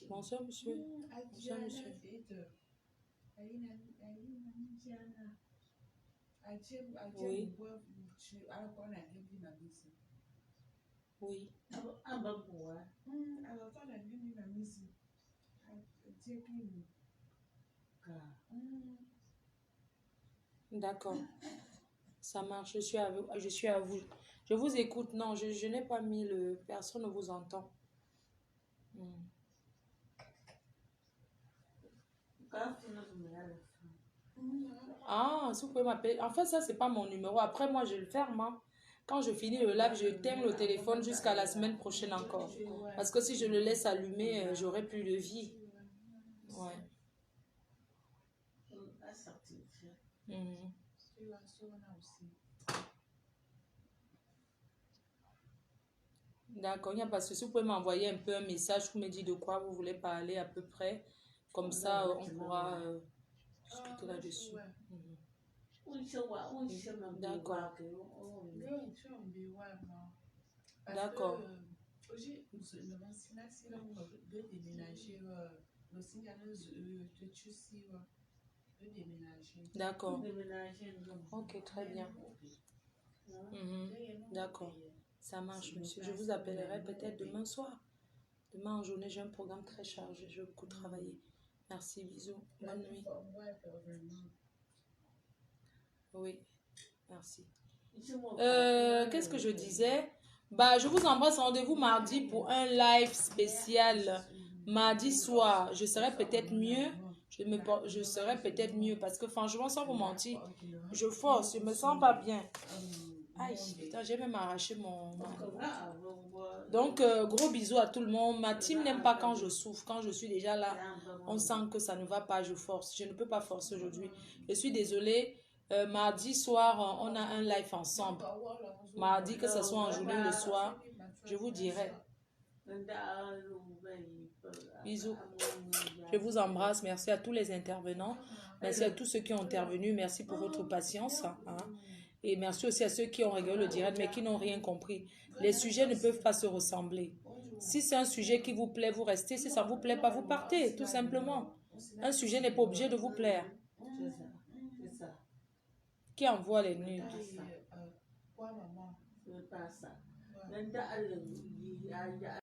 Bonsoir, monsieur. Bonsoir, monsieur. Oui. Oui. D'accord. Ça marche. Je suis à vous. Je suis à vous. Je vous écoute. Non, je n'ai pas mis le... Personne ne vous entend. Ah, si vous pouvez m'appeler. En fait, ça, c'est pas mon numéro. Après, moi, je le ferme. Hein. Quand je finis le live, je t'aime le téléphone jusqu'à la semaine prochaine encore. Parce que si je le laisse allumer, j'aurai plus de vie. Ouais. D'accord, il n'y a pas de souci. Vous pouvez m'envoyer un peu un message pour me dire de quoi vous voulez parler à peu près. Comme ça, on pourra discuter là-dessus. D'accord. D'accord. D'accord. Ok, très bien. D'accord. Ça marche, monsieur. Je vous appellerai peut-être demain soir. Demain en journée, j'ai un programme très chargé. Je vais beaucoup travailler. Merci, bisous. Bonne nuit. Oui, merci. Qu'est-ce que je disais? Bah, je vous embrasse. Rendez-vous mardi pour un live spécial. Mardi soir, je serai peut-être mieux. Je serai peut-être mieux parce que franchement, sans vous mentir, je force. Je me sens pas bien. Aïe, putain, j'ai même arraché mon... Donc, gros bisous à tout le monde. Ma team n'aime pas quand je souffre. Quand je suis déjà là, on sent que ça ne va pas, je force. Je ne peux pas forcer aujourd'hui. Je suis désolée. Mardi soir, on a un live ensemble. Mardi, que ce soit en journée ou le soir, je vous dirai. Bisous. Je vous embrasse. Merci à tous les intervenants. Merci à tous ceux qui ont intervenu. Merci pour votre patience. Hein. Et merci aussi à ceux qui ont regardé le direct mais qui n'ont rien compris. Les sujets ne peuvent pas se ressembler. Si c'est un sujet qui vous plaît, vous restez. Si ça ne vous plaît pas, vous partez, tout simplement. Un sujet n'est pas obligé de vous plaire. C'est ça. Qui envoie les nudes? Quoi, maman? C'est pas ça.